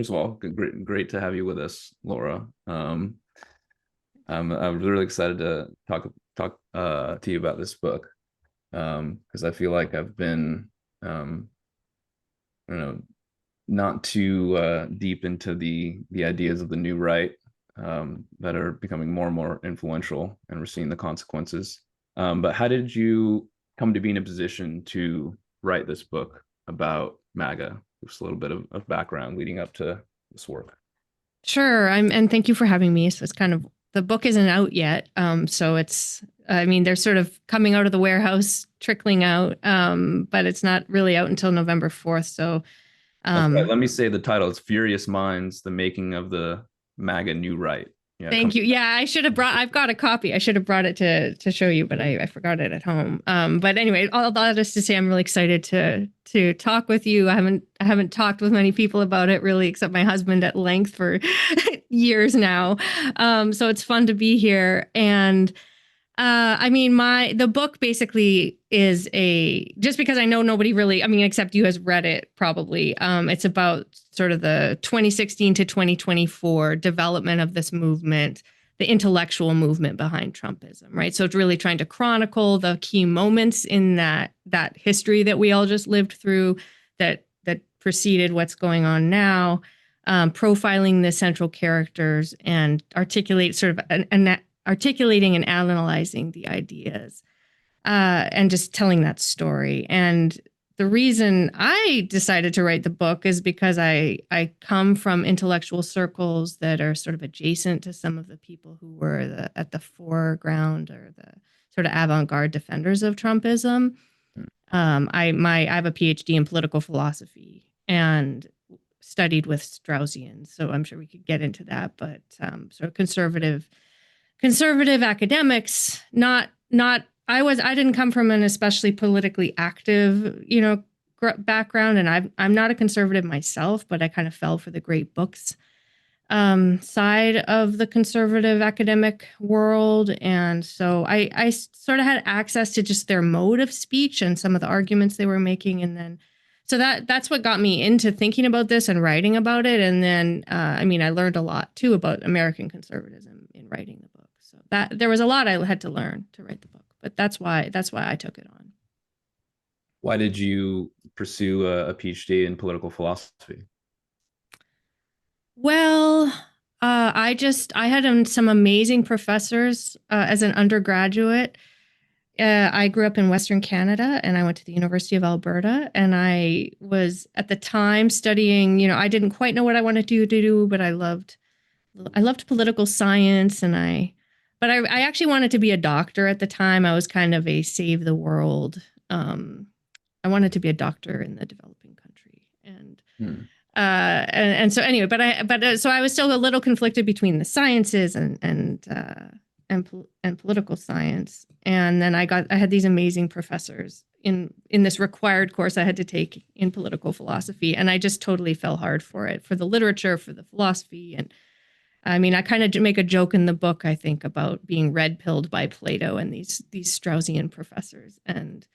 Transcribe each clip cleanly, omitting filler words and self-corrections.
First of all, great to have you with us, Laura. I'm really excited to talk to you about this book because I feel like I've been, you know, not too deep into the ideas of the new right that are becoming more and more influential, and we're seeing the consequences. But how did you come to be in a position to write this book about MAGA? Just a little bit of background leading up to this work. Sure. And thank you for having me. So it's kind of, the book isn't out yet. So it's, I mean, they're sort of coming out of the warehouse, trickling out, but it's not really out until November 4th. So, That's right. um, Let me say the title. It's Furious Minds: The Making of the MAGA New Right. Yeah, come. Thank you. Yeah, I've got a copy. I should have brought it to show you, but I forgot it at home. But anyway, all that is to say, I'm really excited to talk with you. I haven't talked with many people about it really, except my husband at length for years now. So it's fun to be here. And I mean, the book basically is just because I know nobody really, I mean, except you has read it probably. It's about sort of the 2016 to 2024 development of this movement, the intellectual movement behind Trumpism, right? So it's really trying to chronicle the key moments in that history that we all just lived through, that preceded what's going on now, profiling the central characters and articulate sort of articulating and analyzing the ideas, and just telling that story. And the reason I decided to write the book is because I come from intellectual circles that are sort of adjacent to some of the people who were at the foreground or the sort of avant-garde defenders of Trumpism. I have a PhD in political philosophy and studied with Straussians, so I'm sure we could get into that. But sort of conservative academics, not I didn't come from an especially politically active, background, and I'm not a conservative myself, but I kind of fell for the great books side of the conservative academic world. And so I sort of had access to just their mode of speech and some of the arguments they were making. And then, so that's what got me into thinking about this and writing about it. And then, I mean, I learned a lot too about American conservatism in writing the book. So that there was a lot I had to learn to write the book, but that's why I took it on. Why did you pursue a PhD in political philosophy? Well, I had some amazing professors as an undergraduate. I grew up in Western Canada and I went to the University of Alberta, and I was at the time studying, I didn't quite know what I wanted to do, but I loved political science, but I actually wanted to be a doctor at the time. I was kind of a save the world. I wanted to be a doctor in the developing country. Hmm. And so anyway, so I was still a little conflicted between the sciences and political science. And then I had these amazing professors in this required course I had to take in political philosophy, and I just totally fell hard for it, for the literature, for the philosophy. And I mean, I kind of make a joke in the book, I think, about being red pilled by Plato and these Straussian professors. And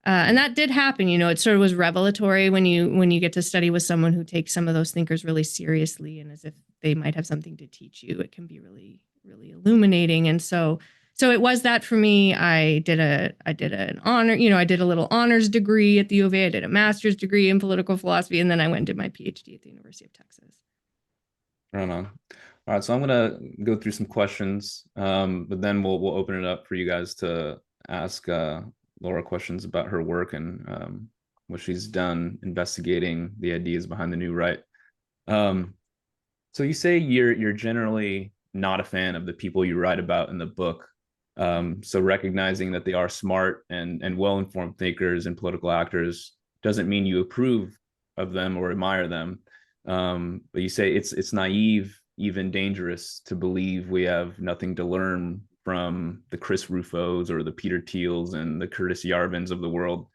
that did happen. It sort of was revelatory when you get to study with someone who takes some of those thinkers really seriously and as if they might have something to teach you. It can be really, really illuminating. And so it was that for me. I did an honor, I did a little honors degree at the U of A. I did a master's degree in political philosophy, and then I went and did my PhD at the University of Texas. Right on. All right, so I'm gonna go through some questions, but then we'll open it up for you guys to ask Laura questions about her work and what she's done investigating the ideas behind the new right. Um, so you say you're generally not a fan of the people you write about in the book. So recognizing that they are smart and well-informed thinkers and political actors doesn't mean you approve of them or admire them. But you say it's naive, even dangerous, to believe we have nothing to learn from the Chris Rufos or the Peter Thiels and the Curtis Yarvins of the world.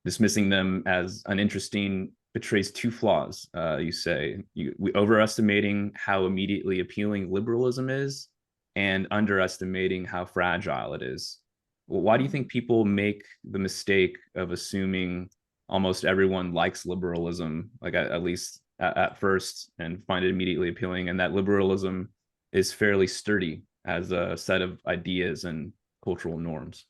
Dismissing them as uninteresting betrays two flaws. You say we overestimating how immediately appealing liberalism is and underestimating how fragile it is. Well, why do you think people make the mistake of assuming almost everyone likes liberalism, like at least at first and find it immediately appealing, and that liberalism is fairly sturdy as a set of ideas and cultural norms.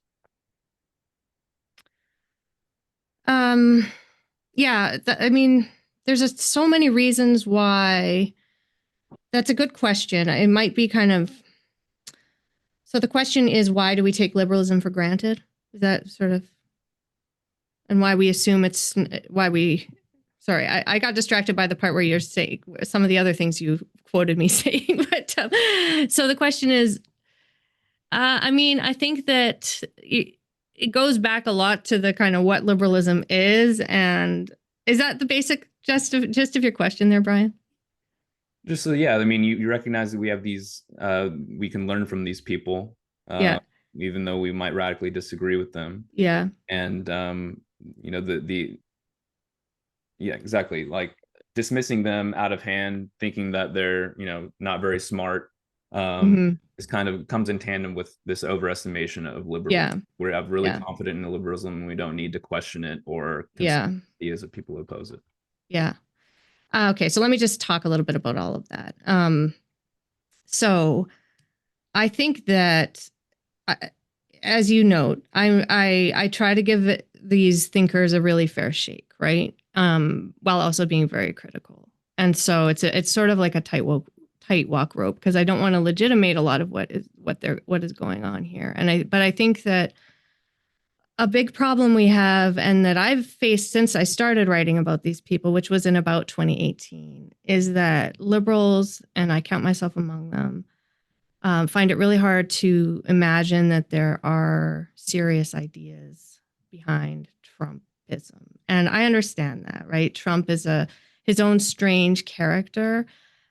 Yeah, I mean, there's so many reasons why. That's a good question. It might be kind of. So the question is, why do we take liberalism for granted? Is that sort of, and why we assume it's why we. Sorry, I got distracted by the part where you're saying some of the other things you quoted me saying. But so the question is, I mean, I think that it goes back a lot to the kind of what liberalism is, and is that the basic gist of your question there, Brian? Just so yeah, I mean, you recognize that we have these, we can learn from these people, Yeah, even though we might radically disagree with them, yeah, and the yeah, exactly, like dismissing them out of hand, thinking that they're not very smart, hmm, is kind of comes in tandem with this overestimation of liberalism. yeah, We're really yeah, confident in liberalism, and we don't need to question it or consider yeah, ideas of people who oppose it. yeah. Okay, so let me just talk a little bit about all of that. So I think that, I, as you note, I try to give these thinkers a really fair shake, right? While also being very critical, and so it's sort of like a tight walk rope, because I don't want to legitimate a lot of what is going on here, but I think that a big problem we have, and that I've faced since I started writing about these people, which was in about 2018, is that liberals, and I count myself among them, find it really hard to imagine that there are serious ideas behind Trumpism. And I understand that, right? Trump is his own strange character.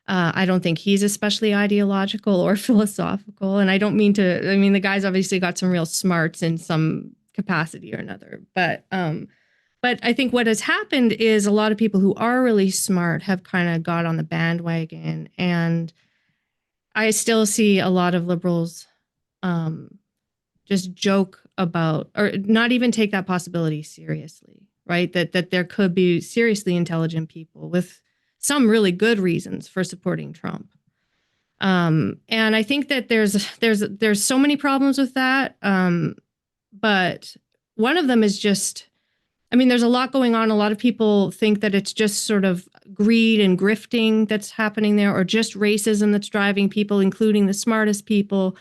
I don't think he's especially ideological or philosophical. And I don't mean to, I mean, the guy's obviously got some real smarts in some capacity or another. But I think what has happened is a lot of people who are really smart have kind of got on the bandwagon, and I still see a lot of liberals um, just joke about, or not even take that possibility seriously, right? That there could be seriously intelligent people with some really good reasons for supporting Trump. And I think that there's so many problems with that. But one of them is just, I mean, there's a lot going on. A lot of people think that it's just sort of greed and grifting that's happening there, or just racism that's driving people, including the smartest people.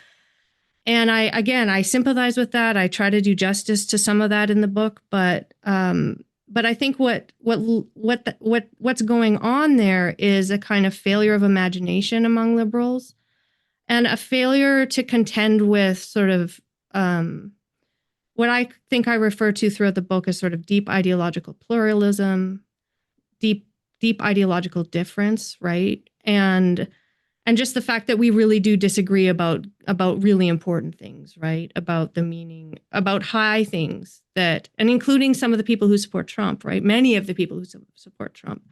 And I sympathize with that. I try to do justice to some of that in the book, but I think what's going on there is a kind of failure of imagination among liberals, and a failure to contend with sort of what I think I refer to throughout the book as sort of deep ideological pluralism, deep ideological difference, right? And just the fact that we really do disagree about really important things, right? About the meaning, about high things that, and including some of the people who support Trump, right? Many of the people who support Trump,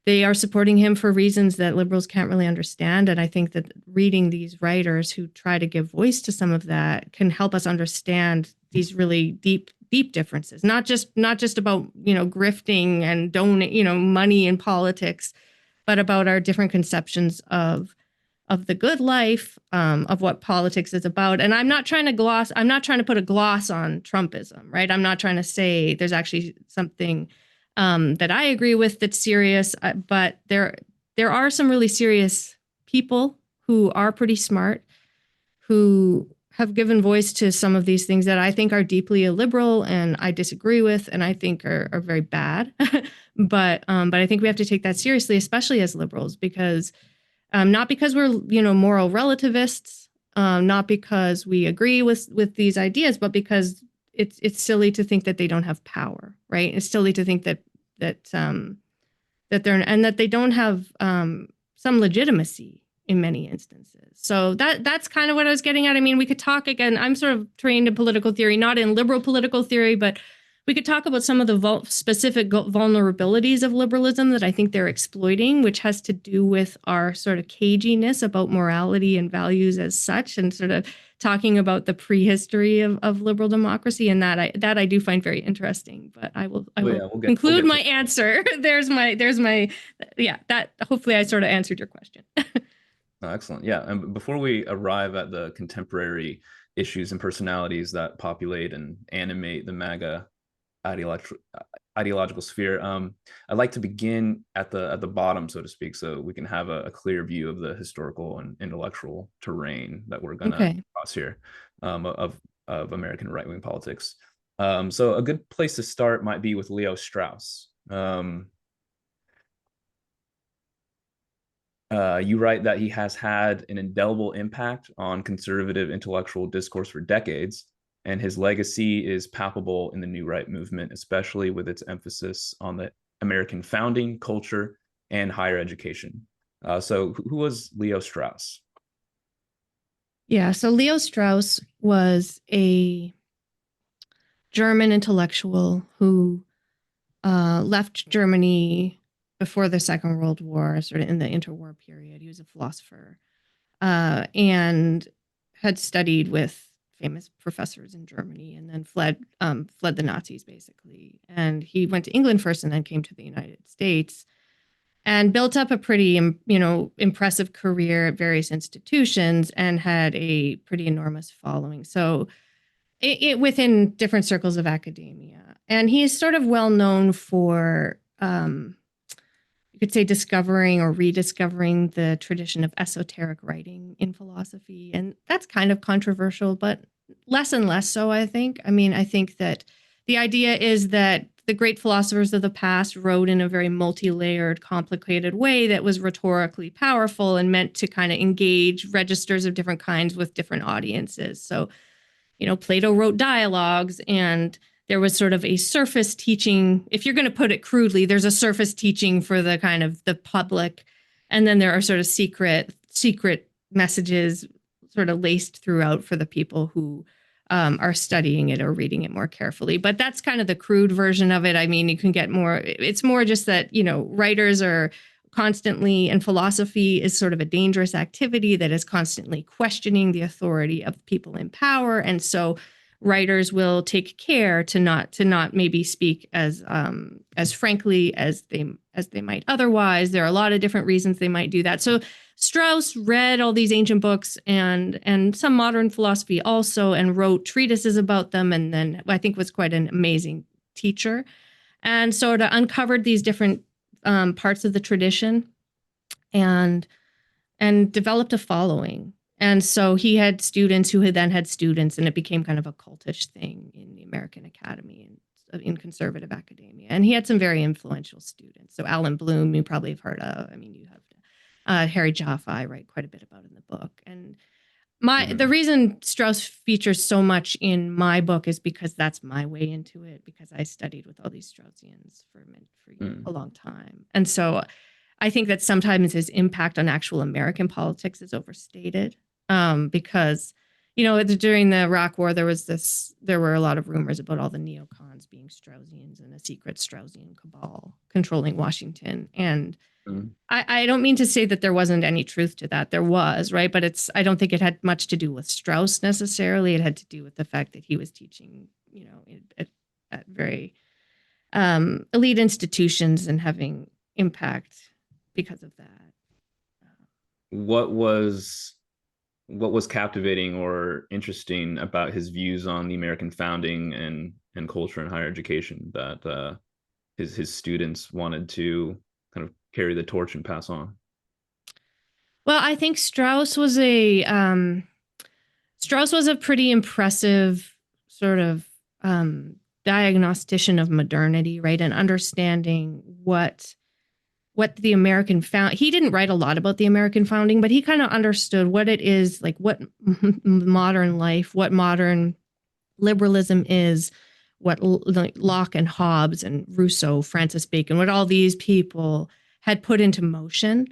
they are supporting him for reasons that liberals can't really understand. And I think that reading these writers who try to give voice to some of that can help us understand these really deep differences, not just about, grifting and money in politics, but about our different conceptions of the good life, of what politics is about. And I'm not trying to put a gloss on Trumpism, right? I'm not trying to say there's actually something that I agree with that's serious, but there are some really serious people who are pretty smart, who have given voice to some of these things that I think are deeply illiberal and I disagree with, and I think are very bad. But I think we have to take that seriously, especially as liberals, because not because we're moral relativists, not because we agree with these ideas, but because it's silly to think that they don't have power, right? It's silly to think that they're, and that they don't have some legitimacy in many instances. So that's kind of what I was getting at. I mean, we could talk again. I'm sort of trained in political theory, not in liberal political theory, but we could talk about some of the specific vulnerabilities of liberalism that I think they're exploiting, which has to do with our sort of caginess about morality and values as such, and sort of talking about the prehistory of liberal democracy, and that I do find very interesting. But I will we'll conclude get my to answer. There's my yeah. That hopefully I sort of answered your question. excellent. Yeah, and before we arrive at the contemporary issues and personalities that populate and animate the MAGA ideological sphere, I'd like to begin at the bottom, so to speak, so we can have a clear view of the historical and intellectual terrain that we're gonna cross here, of American right-wing politics. So a good place to start might be with Leo Strauss. You write that he has had an indelible impact on conservative intellectual discourse for decades, and his legacy is palpable in the New Right movement, especially with its emphasis on the American founding, culture, and higher education. So who was Leo Strauss? Yeah, so Leo Strauss was a German intellectual who left Germany before the Second World War, sort of in the interwar period. He was a philosopher and had studied with famous professors in Germany, and then fled the Nazis, basically. And he went to England first, and then came to the United States, and built up a pretty, impressive career at various institutions, and had a pretty enormous following. So it within different circles of academia. And he is sort of well known for, you could say, discovering or rediscovering the tradition of esoteric writing in philosophy. And that's kind of controversial, but less and less so, I think. I mean, I think that the idea is that the great philosophers of the past wrote in a very multi-layered, complicated way that was rhetorically powerful and meant to kind of engage registers of different kinds with different audiences. So, Plato wrote dialogues, and there was sort of a surface teaching. If you're going to put it crudely, there's a surface teaching for the kind of the public, and then there are sort of secret messages sort of laced throughout for the people who are studying it or reading it more carefully. But that's kind of the crude version of it. I mean, you can get more. It's more just that, writers are constantly, and philosophy is sort of a dangerous activity that is constantly questioning the authority of people in power. And so writers will take care to not maybe speak as frankly as they might otherwise. There are a lot of different reasons they might do that. So Strauss read all these ancient books and some modern philosophy also, and wrote treatises about them, and then I think was quite an amazing teacher, and sort of uncovered these different parts of the tradition, and developed a following. And so he had students who had then had students, and it became kind of a cultish thing in the American Academy and in conservative academia. And he had some very influential students. So Alan Bloom, you probably have heard of. I mean, you have Harry Jaffe, I write quite a bit about in the book. And the reason Strauss features so much in my book is because that's my way into it, because I studied with all these Straussians for a long time. And so I think that sometimes his impact on actual American politics is overstated, because, during the Iraq War, there were a lot of rumors about all the neocons being Straussians and a secret Straussian cabal controlling Washington. And I don't mean to say that there wasn't any truth to that. There was, right? But I don't think it had much to do with Strauss necessarily. It had to do with the fact that he was teaching, at very elite institutions and having impact because of that. What was captivating or interesting about his views on the American founding and culture and higher education that his students wanted to kind of carry the torch and pass on? Well, I think Strauss was a pretty impressive sort of diagnostician of modernity, right? And understanding what the American he didn't write a lot about the American founding, but he kind of understood what it is, like what modern life, what modern liberalism is, what Locke and Hobbes and Rousseau, Francis Bacon, what all these people had put into motion.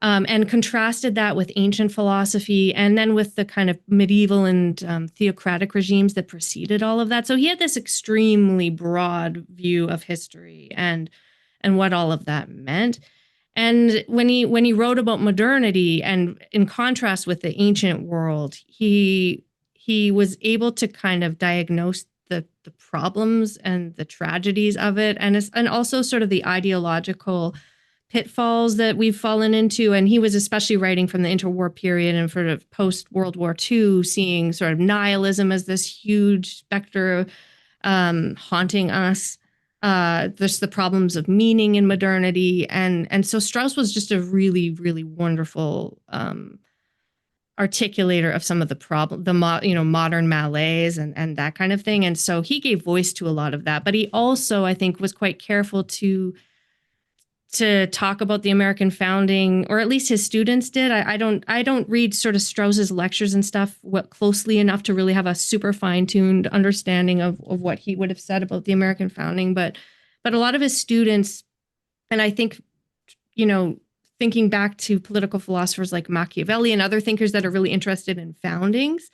and contrasted that with ancient philosophy and then with the kind of medieval and theocratic regimes that preceded all of that. So he had this extremely broad view of history and what all of that meant. And when he wrote about modernity and in contrast with the ancient world, he was able to kind of diagnose the problems and the tragedies of it, and also sort of the ideological pitfalls that we've fallen into. And he was especially writing from the interwar period and sort of post World War II, seeing sort of nihilism as this huge specter haunting us. There's the problems of meaning in modernity, and so Strauss was just a really, really wonderful articulator of some of the modern malaise and that kind of thing. And so he gave voice to a lot of that, but he also, I think, was quite careful to talk about the American founding, or at least his students did. I don't read sort of Strauss's lectures and stuff closely enough to really have a super fine-tuned understanding of what he would have said about the American founding, but a lot of his students, and I think, thinking back to political philosophers like Machiavelli and other thinkers that are really interested in foundings,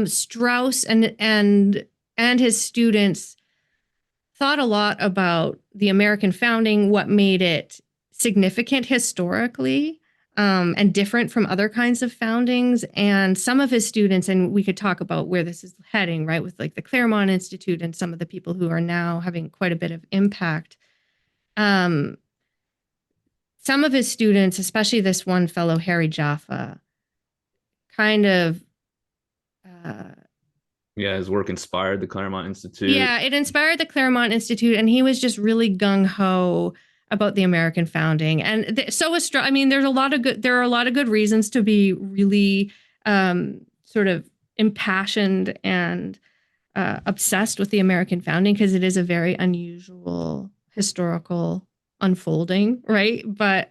Strauss and his students thought a lot about the American founding, what made it significant historically, and different from other kinds of foundings. And some of his students, and we could talk about where this is heading, right, with like the Claremont Institute and some of the people who are now having quite a bit of impact. Some of his students, especially this one fellow, Harry Jaffa, kind of his work inspired the Claremont Institute. Yeah, it inspired the Claremont Institute, and he was just really gung-ho about the American founding. And so was Strauss. I mean, there are a lot of good reasons to be really sort of impassioned and obsessed with the American founding, because it is a very unusual historical unfolding, right? But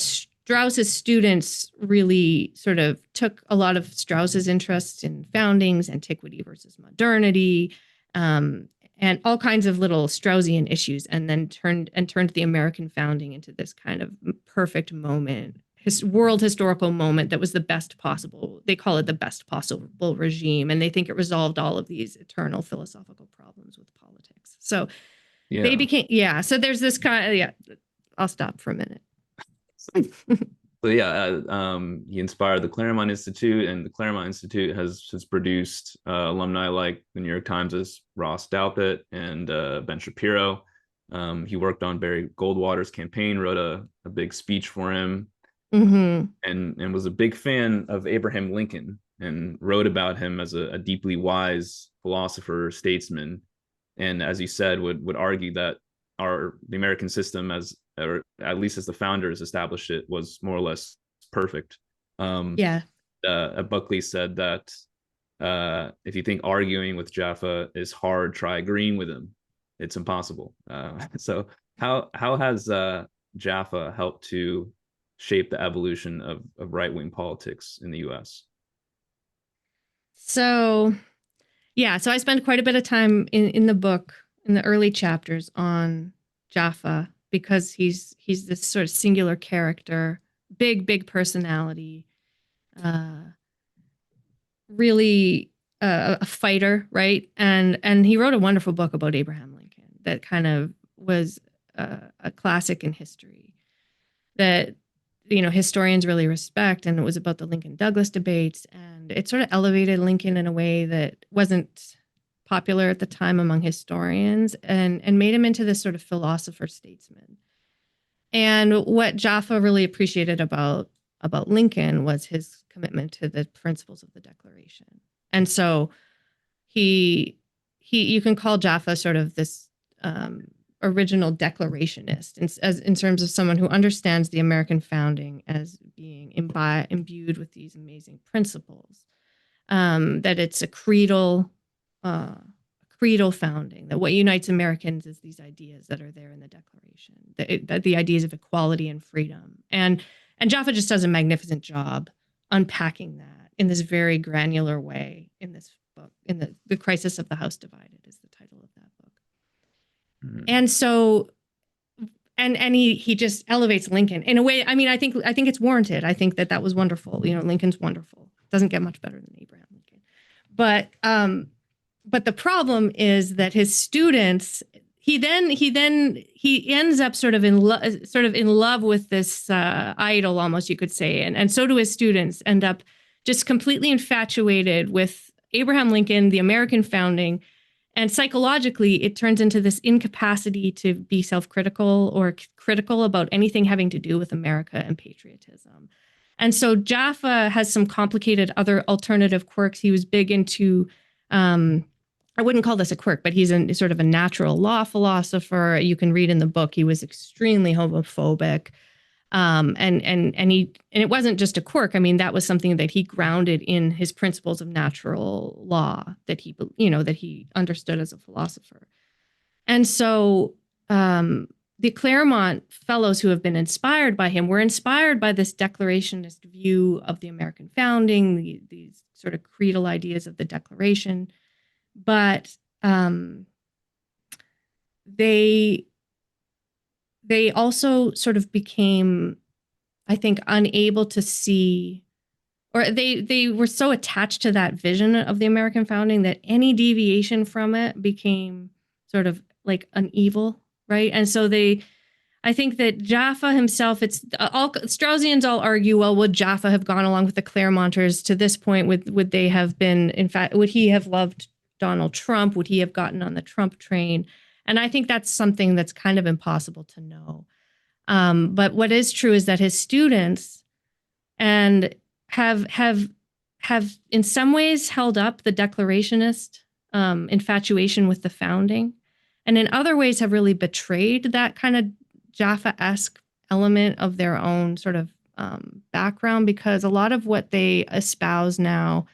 Strauss's students really sort of took a lot of Strauss's interests in foundings, antiquity versus modernity, and all kinds of little Straussian issues, and then turned the American founding into this kind of perfect moment, world historical moment that was the best possible. They call it the best possible regime, and they think it resolved all of these eternal philosophical problems with politics. So they became, So there's this kind of, I'll stop for a minute. So he inspired the Claremont Institute, and the Claremont Institute has produced alumni like the New York Times' Ross Douthat and Ben Shapiro. He worked on Barry Goldwater's campaign, wrote a big speech for him, and was a big fan of Abraham Lincoln, and wrote about him as a deeply wise philosopher, statesman, and, as you said, would argue that the American system, or at least as the founders established it, was more or less perfect. Buckley said that if you think arguing with Jaffa is hard, try agreeing with him. It's impossible. So how has Jaffa helped to shape the evolution of right-wing politics in the U.S.? So I spend quite a bit of time in the book, in the early chapters, on Jaffa, because he's this sort of singular character, big personality, really a fighter, right? And he wrote a wonderful book about Abraham Lincoln that kind of was a classic in history that historians really respect, and it was about the Lincoln-Douglas debates, and it sort of elevated Lincoln in a way that wasn't popular at the time among historians, and made him into this sort of philosopher statesman. And what Jaffa really appreciated about Lincoln was his commitment to the principles of the Declaration. And so you can call Jaffa sort of this original declarationist, in terms of someone who understands the American founding as being imbued with these amazing principles, that it's a creedal founding, that what unites Americans is these ideas that are there in the Declaration, that the ideas of equality and freedom. And Jaffa just does a magnificent job unpacking that in this very granular way in this book. In the Crisis of the House Divided is the title of that book. And so he just elevates Lincoln in a way. I mean, I think it's warranted. I think that was wonderful. You know, Lincoln's wonderful. Doesn't get much better than Abraham Lincoln. But the problem is that his students, he ends up sort of in love with this idol, almost, you could say, and so do his students. End up just completely infatuated with Abraham Lincoln, the American founding. And psychologically, it turns into this incapacity to be self-critical or critical about anything having to do with America and patriotism. And so Jaffa has some complicated other alternative quirks. He was big into, I wouldn't call this a quirk, but he's sort of a natural law philosopher. You can read in the book, he was extremely homophobic. And it wasn't just a quirk. I mean, that was something that he grounded in his principles of natural law that he understood as a philosopher. And so the Claremont fellows who have been inspired by him were inspired by this declarationist view of the American founding, these sort of creedal ideas of the Declaration. But they also sort of became, I think, unable to see, or they were so attached to that vision of the American founding that any deviation from it became sort of like an evil, right? And so I think that Jaffa himself, Straussians all argue, well, would Jaffa have gone along with the Claremonters to this point? Would they have been, in fact, would he have loved Donald Trump? Would he have gotten on the Trump train? And I think that's something that's kind of impossible to know. But what is true is that his students and have in some ways held up the declarationist infatuation with the founding, and in other ways have really betrayed that kind of Jaffa-esque element of their own sort of background, because a lot of what they espouse now,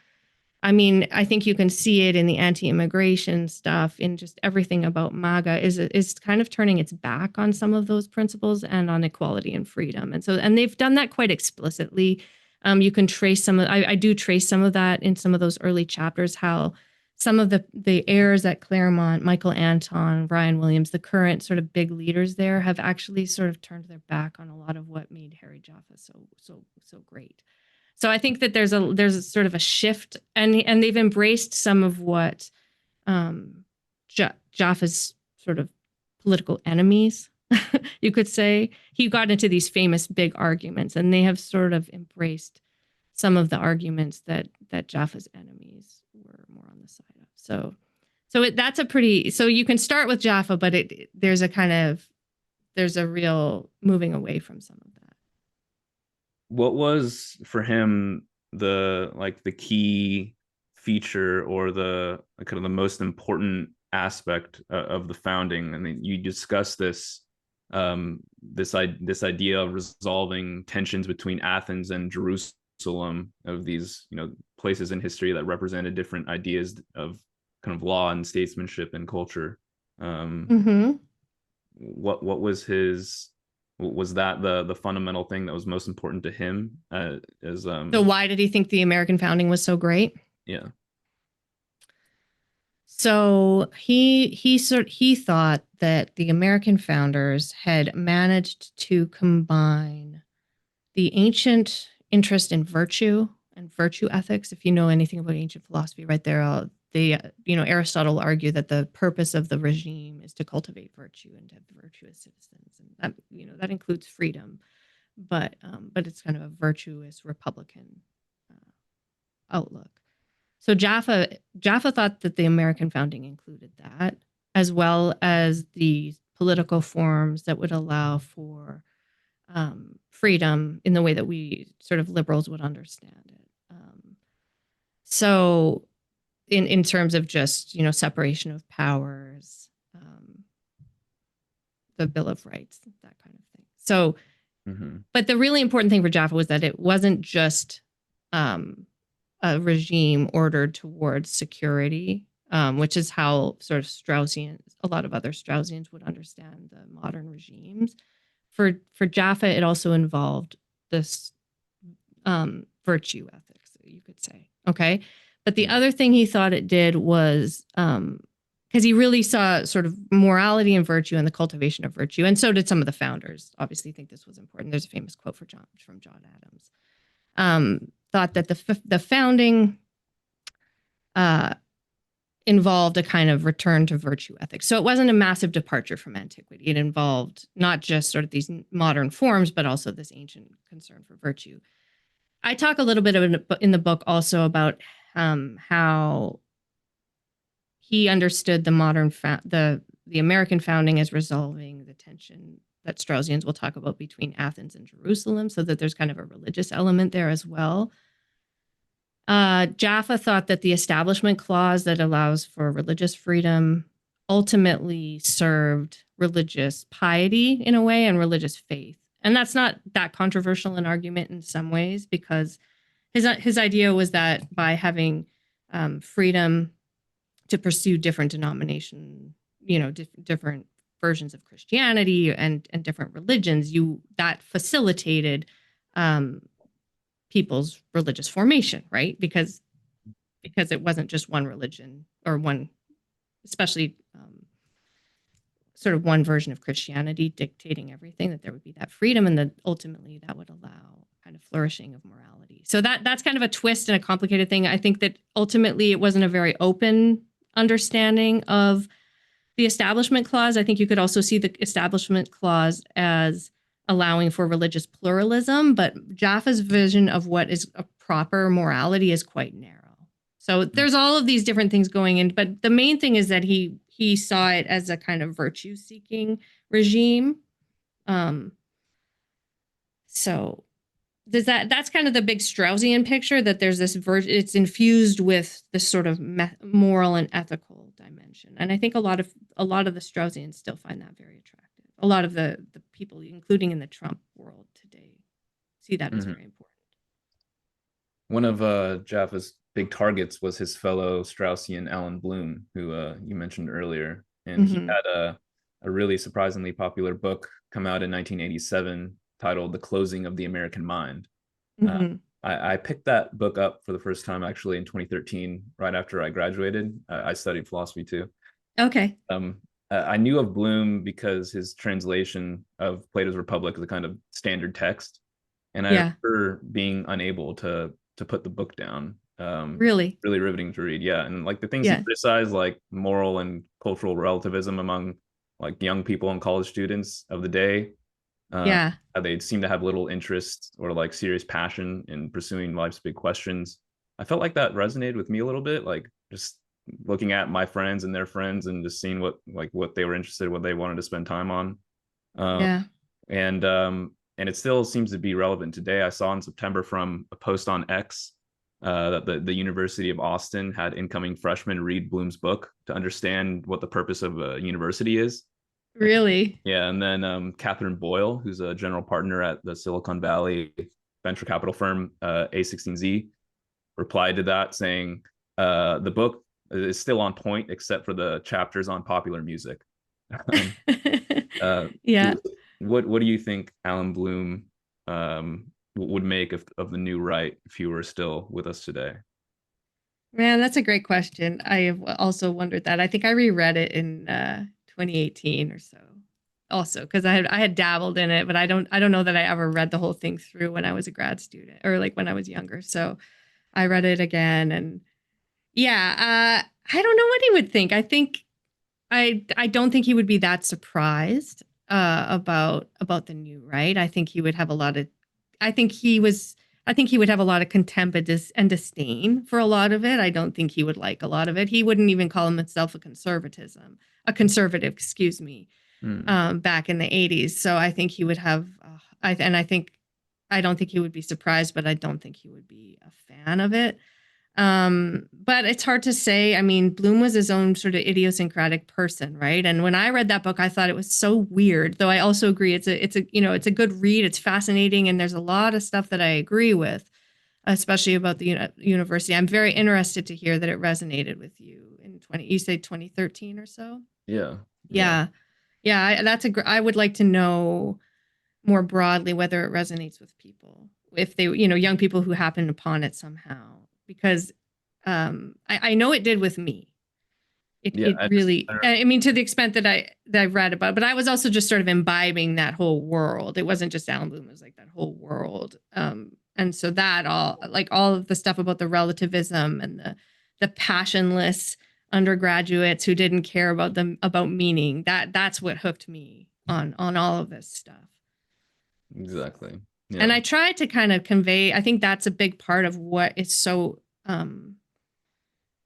I mean, I think you can see it in the anti-immigration stuff, in just everything about MAGA is kind of turning its back on some of those principles and on equality and freedom. And they've done that quite explicitly. You can trace I do trace some of that in some of those early chapters, how some of the heirs at Claremont, Michael Anton, Brian Williams, the current sort of big leaders there, have actually sort of turned their back on a lot of what made Harry Jaffa so great. So I think that there's a sort of a shift, and they've embraced some of what Jaffa's sort of political enemies, you could say. He got into these famous big arguments, and they have sort of embraced some of the arguments that Jaffa's enemies were more on the side of. So you can start with Jaffa, but there's a real moving away from some of that. What was for him the key feature, or the kind of the most important aspect of the founding? I mean, you discussed this idea of resolving tensions between Athens and Jerusalem, of these places in history that represented different ideas of kind of law and statesmanship and culture. What was that the fundamental thing that was most important to him? So why did he think the American founding was so great? Yeah. So he thought that the American founders had managed to combine the ancient interest in virtue and virtue ethics. If you know anything about ancient philosophy, right there, Aristotle argued that the purpose of the regime is to cultivate virtue and to have virtuous citizens, and that includes freedom, but it's kind of a virtuous republican outlook. So Jaffa thought that the American founding included that, as well as the political forms that would allow for freedom in the way that we sort of liberals would understand it. So in terms of just, separation of powers, the Bill of Rights, that kind of thing. So, but the really important thing for Jaffa was that it wasn't just a regime ordered towards security, which is how sort of a lot of other Straussians would understand the modern regimes. For Jaffa, it also involved this virtue ethics, you could say. Okay. But the other thing he thought it did was because he really saw sort of morality and virtue and the cultivation of virtue, and so did some of the founders. Obviously, think this was important. There's a famous quote from John Adams. Thought that the founding involved a kind of return to virtue ethics. So it wasn't a massive departure from antiquity. It involved not just sort of these modern forms, but also this ancient concern for virtue. I talk a little bit in the book also about how he understood the the American founding as resolving the tension that Straussians will talk about between Athens and Jerusalem, so that there's kind of a religious element there as well. Jaffa thought that the Establishment Clause that allows for religious freedom ultimately served religious piety in a way and religious faith. And that's not that controversial an argument in some ways, because his idea was that by having freedom to pursue different denomination, different versions of Christianity and different religions, that facilitated people's religious formation, right? Because it wasn't just one religion or one, especially sort of one version of Christianity dictating everything, that there would be that freedom, and that ultimately that would allow kind of flourishing of morality. So that's kind of a twist and a complicated thing. I think that ultimately it wasn't a very open understanding of the Establishment Clause. I think you could also see the Establishment Clause as allowing for religious pluralism, but Jaffa's vision of what is a proper morality is quite narrow. So there's all of these different things going in, but the main thing is that he saw it as a kind of virtue-seeking regime. So that's kind of the big Straussian picture, that there's this it's infused with this sort of moral and ethical dimension. And I think a lot of the Straussians still find that very attractive. A lot of the people, including in the Trump world today, see that as very important. One of Jaffa's big targets was his fellow Straussian Alan Bloom, who you mentioned earlier. And he had a really surprisingly popular book come out in 1987 titled The Closing of the American Mind. I picked that book up for the first time actually in 2013, right after I graduated. I studied philosophy too. Okay. I knew of Bloom because his translation of Plato's Republic is a kind of standard text. And I remember being unable to put the book down. Really riveting to read. Yeah. And like the things he criticized, like moral and cultural relativism among like young people and college students of the day. How they seem to have little interest or like serious passion in pursuing life's big questions. I felt like that resonated with me a little bit, like just looking at my friends and their friends and just seeing what they were interested in, what they wanted to spend time on. And it still seems to be relevant today. I saw in September from a post on X that the University of Austin had incoming freshmen read Bloom's book to understand what the purpose of a university is. Really? Yeah. And then Catherine Boyle, who's a general partner at the Silicon Valley venture capital firm A16Z, replied to that saying the book is still on point except for the chapters on popular music. What do you think Alan Bloom would make of the New Right if he were still with us today? Man, that's a great question. I have also wondered that. I think I reread it in 2018 or so, also because I had dabbled in it, but I don't know that I ever read the whole thing through when I was a grad student or like when I was younger. So I read it again, and I don't know what he would think. I think I don't think he would be that surprised about the New Right. I think he would have a lot of. I think he would have a lot of contempt and disdain for a lot of it. I don't think he would like a lot of it. He wouldn't even call himself a conservative, excuse me, back in the 80s. So I think he would have, I don't think he would be surprised, but I don't think he would be a fan of it. But it's hard to say. I mean, Bloom was his own sort of idiosyncratic person, right? And when I read that book, I thought it was so weird, though I also agree it's a good read. It's fascinating. And there's a lot of stuff that I agree with, especially about the university. I'm very interested to hear that it resonated with you you say 2013 or so. Yeah. I would like to know more broadly whether it resonates with people, if they, young people who happen upon it somehow, because I know it did with me. Yeah, It really, I mean, to the extent that I read about, but I was also just sort of imbibing that whole world. It wasn't just Alan Bloom, it was like that whole world. And so that all, like all of the stuff about the relativism and the passionless undergraduates who didn't care about meaning, that's what hooked me on all of this stuff. exactly. Yeah. And I tried to kind of convey, I think that's a big part of what is so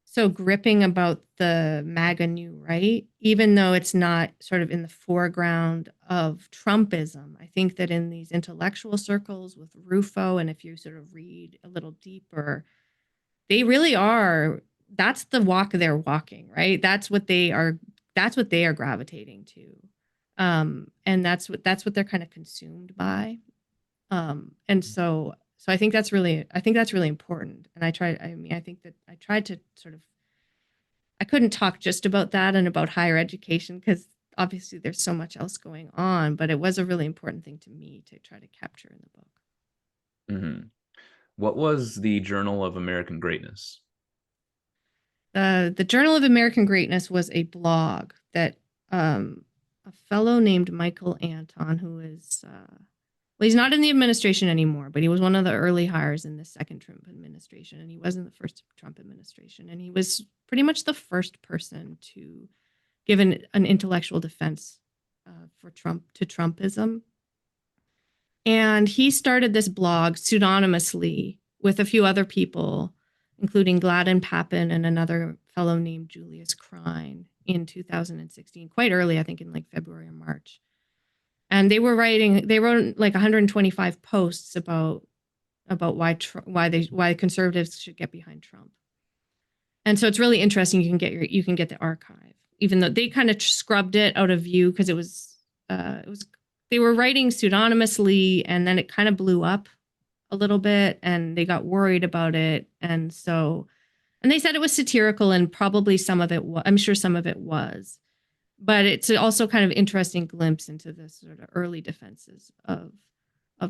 so gripping about the MAGA New Right, even though it's not sort of in the foreground of Trumpism. I think that in these intellectual circles with Rufo, and if you sort of read a little deeper, they really are, that's the walk they're walking, right? That's what they are gravitating to. And that's what they're kind of consumed by. And so I think that's really important. And I think that I tried to sort of, I couldn't talk just about that and about higher education because obviously there's so much else going on, but it was a really important thing to me to try to capture in the book. Mm-hmm. What was the Journal of American Greatness? The Journal of American Greatness was a blog that a fellow named Michael Anton, who is, well, he's not in the administration anymore, but he was one of the early hires in the second Trump administration, and he was in the first Trump administration, and he was pretty much the first person to give an intellectual defense for Trumpism. And he started this blog pseudonymously with a few other people, including Gladden Papin and another fellow named Julius Krein in 2016, quite early, I think in like February or March. And they wrote like 125 posts about why conservatives should get behind Trump. And so it's really interesting. You can get the archive, even though they kind of scrubbed it out of view because it was they were writing pseudonymously, and then it kind of blew up a little bit, and they got worried about it, and they said it was satirical, and probably some of it was. I'm sure some of it was, but it's also kind of interesting glimpse into the sort of early defenses of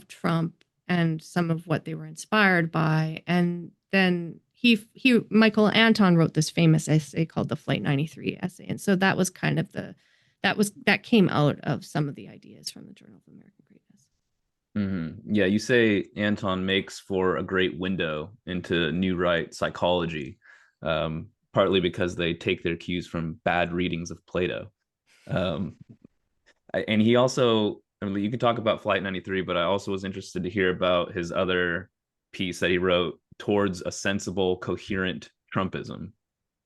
Trump and some of what they were inspired by. And then Michael Anton wrote this famous essay called the Flight 93 essay, and so that was kind of that came out of some of the ideas from the Journal of American Greatness. Mm-hmm. Yeah, you say Anton makes for a great window into New Right psychology, partly because they take their cues from bad readings of Plato. And he also, I mean, you can talk about Flight 93, but I also was interested to hear about his other piece that he wrote, Towards a Sensible, Coherent Trumpism.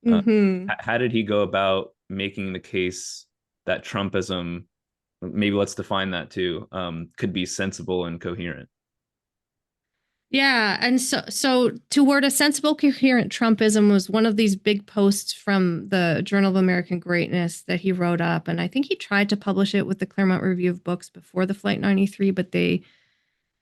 How did he go about making the case that Trumpism, maybe let's define that too, could be sensible and coherent? Yeah, and so toward a sensible, coherent Trumpism was one of these big posts from the Journal of American Greatness that he wrote up, and I think he tried to publish it with the Claremont Review of Books before the Flight 93, but they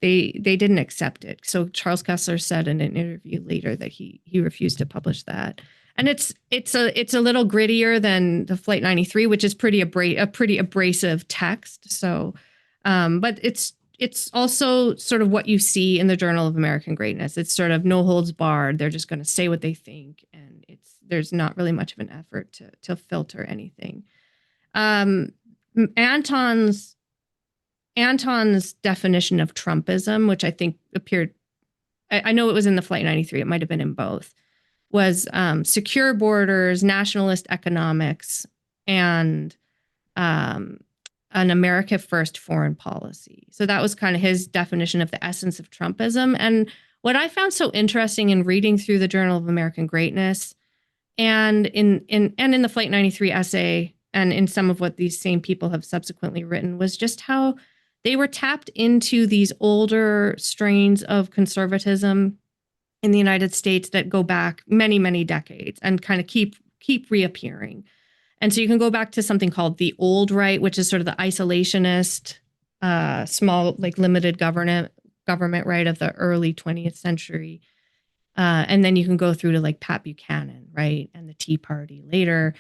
didn't accept it. So Charles Kessler said in an interview later that he refused to publish that. And it's a little grittier than the Flight 93, which is a pretty abrasive text. So, but it's also sort of what you see in the Journal of American Greatness. It's sort of no holds barred. They're just going to say what they think, and there's not really much of an effort to filter anything. Anton's definition of Trumpism, which I think appeared, I know it was in the Flight 93, it might have been in both, was secure borders, nationalist economics, and an America First foreign policy. So that was kind of his definition of the essence of Trumpism. And what I found so interesting in reading through the Journal of American Greatness and in the Flight 93 essay and in some of what these same people have subsequently written was just how they were tapped into these older strains of conservatism in the United States that go back many, many decades and kind of keep reappearing. And so you can go back to something called the old right, which is sort of the isolationist, small, like limited government right of the early 20th century. And then you can go through to like Pat Buchanan, right, and the Tea Party later.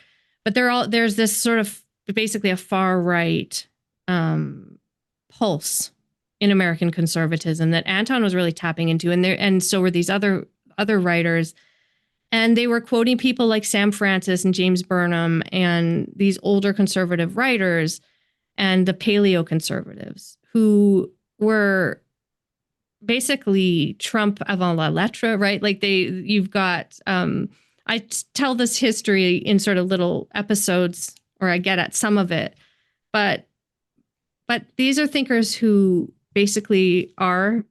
But there's this sort of basically a far right pulse in American conservatism that Anton was really tapping into, and so were these other writers. And they were quoting people like Sam Francis and James Burnham and these older conservative writers and the paleo conservatives who were basically Trump avant la lettre, right? Like you've got, I tell this history in sort of little episodes, or I get at some of it, but these are thinkers who basically are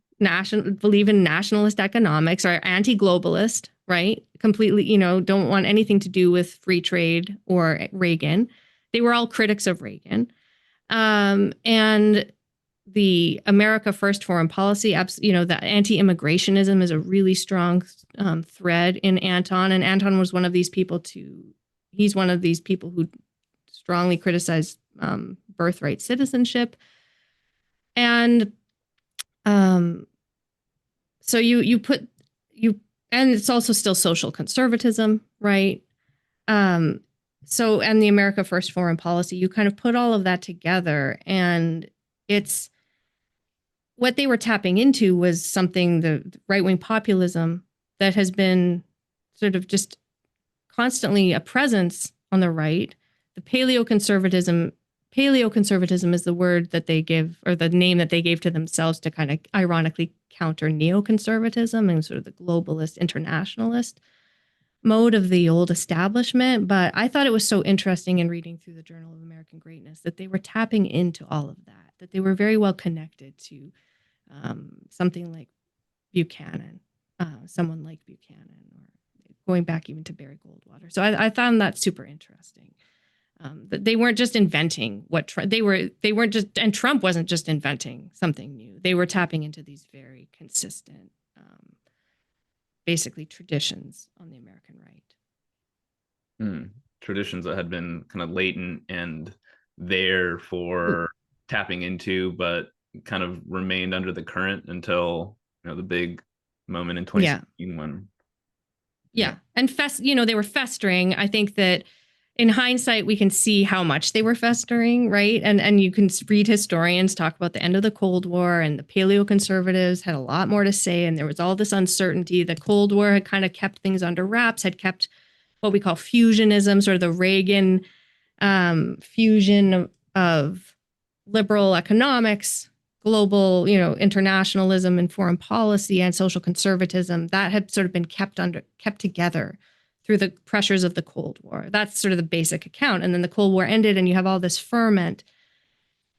believe in nationalist economics, are anti-globalist, right? Completely, don't want anything to do with free trade or Reagan. They were all critics of Reagan. And the America First foreign policy, the anti-immigrationism is a really strong thread in Anton. And Anton was one of these people he's one of these people who strongly criticized birthright citizenship. And so and it's also still social conservatism, right? And the America First foreign policy, you kind of put all of that together, and it's what they were tapping into was something, the right-wing populism that has been sort of just constantly a presence on the right. The paleoconservatism is the word that they give, or the name that they gave to themselves to kind of ironically counter neoconservatism and sort of the globalist internationalist mode of the old establishment. But I thought it was so interesting in reading through the Journal of American Greatness that they were tapping into all of that they were very well connected to something like Buchanan, someone like Buchanan, or going back even to Barry Goldwater. So I found that super interesting. That they weren't just inventing they weren't just, and Trump wasn't just inventing something new. They were tapping into these very consistent, basically traditions on the American right. Traditions that had been kind of latent and there for tapping into, but kind of remained under the current until the big moment in 2016 when and they were festering. I think that in hindsight we can see how much they were festering, right? And you can read historians talk about the end of the Cold War, and the paleoconservatives had a lot more to say, and there was all this uncertainty. The Cold War had kind of kept things under wraps, had kept what we call fusionism, sort of the Reagan fusion of liberal economics, global, internationalism and foreign policy, and social conservatism. That had sort of been kept together through the pressures of the Cold War. That's sort of the basic account. And then the Cold War ended, and you have all this ferment,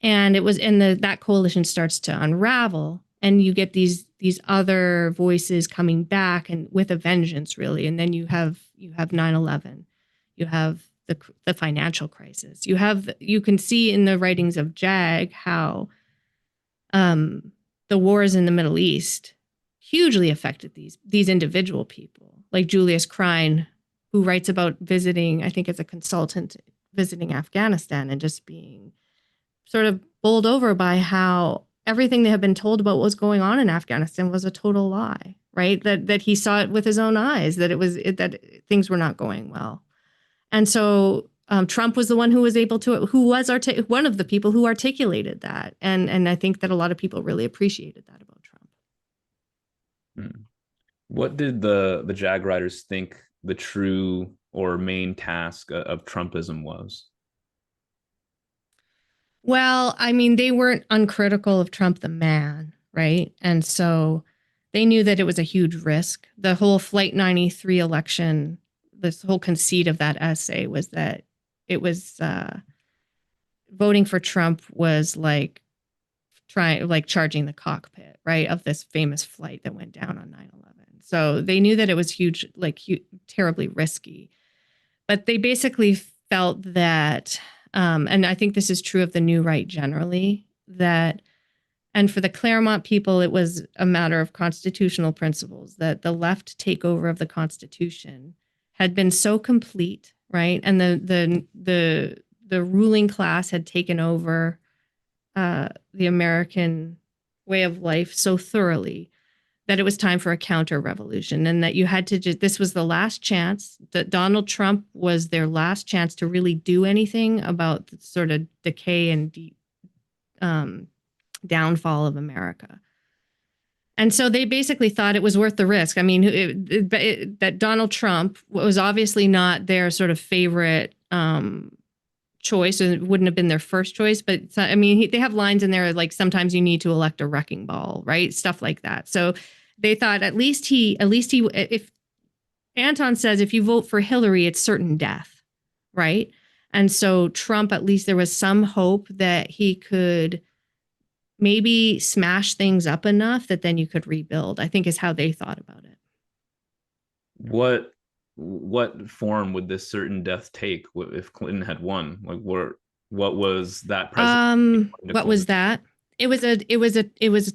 and that coalition starts to unravel, and you get these other voices coming back, and with a vengeance, really. And then you have 9/11, you have the financial crisis. You can see in the writings of Jag how the wars in the Middle East hugely affected these individual people, like Julius Krein, who writes about visiting, I think as a consultant, visiting Afghanistan and just being sort of bowled over by how everything they had been told about what was going on in Afghanistan was a total lie, right? That he saw it with his own eyes, that things were not going well. And so Trump was the one who was one of the people who articulated that. And I think that a lot of people really appreciated that about Trump. What did the Jag writers think the true or main task of Trumpism was? Well, I mean, they weren't uncritical of Trump the man, right? And so they knew that it was a huge risk. The whole Flight 93 election, this whole conceit of that essay was that it was voting for Trump was like charging the cockpit, right, of this famous flight that went down on 9/11. So they knew that it was terribly risky. But they basically felt that, and I think this is true of the New Right generally, and for the Claremont people, it was a matter of constitutional principles, that the left takeover of the Constitution had been so complete, right? And the ruling class had taken over the American way of life so thoroughly that it was time for a counter revolution, and that you had to this was the last chance, that Donald Trump was their last chance to really do anything about the sort of decay and downfall of America. And so they basically thought it was worth the risk. I mean, that Donald Trump was obviously not their sort of favorite choice, and it wouldn't have been their first choice. But I mean, they have lines in there like sometimes you need to elect a wrecking ball, right? Stuff like that. So they thought at least he, if Anton says if you vote for Hillary, it's certain death, right? And so Trump, at least there was some hope that he could maybe smash things up enough that then you could rebuild, I think is how they thought about it. What form would this certain death take if Clinton had won? Like, what was that president? What was that? It was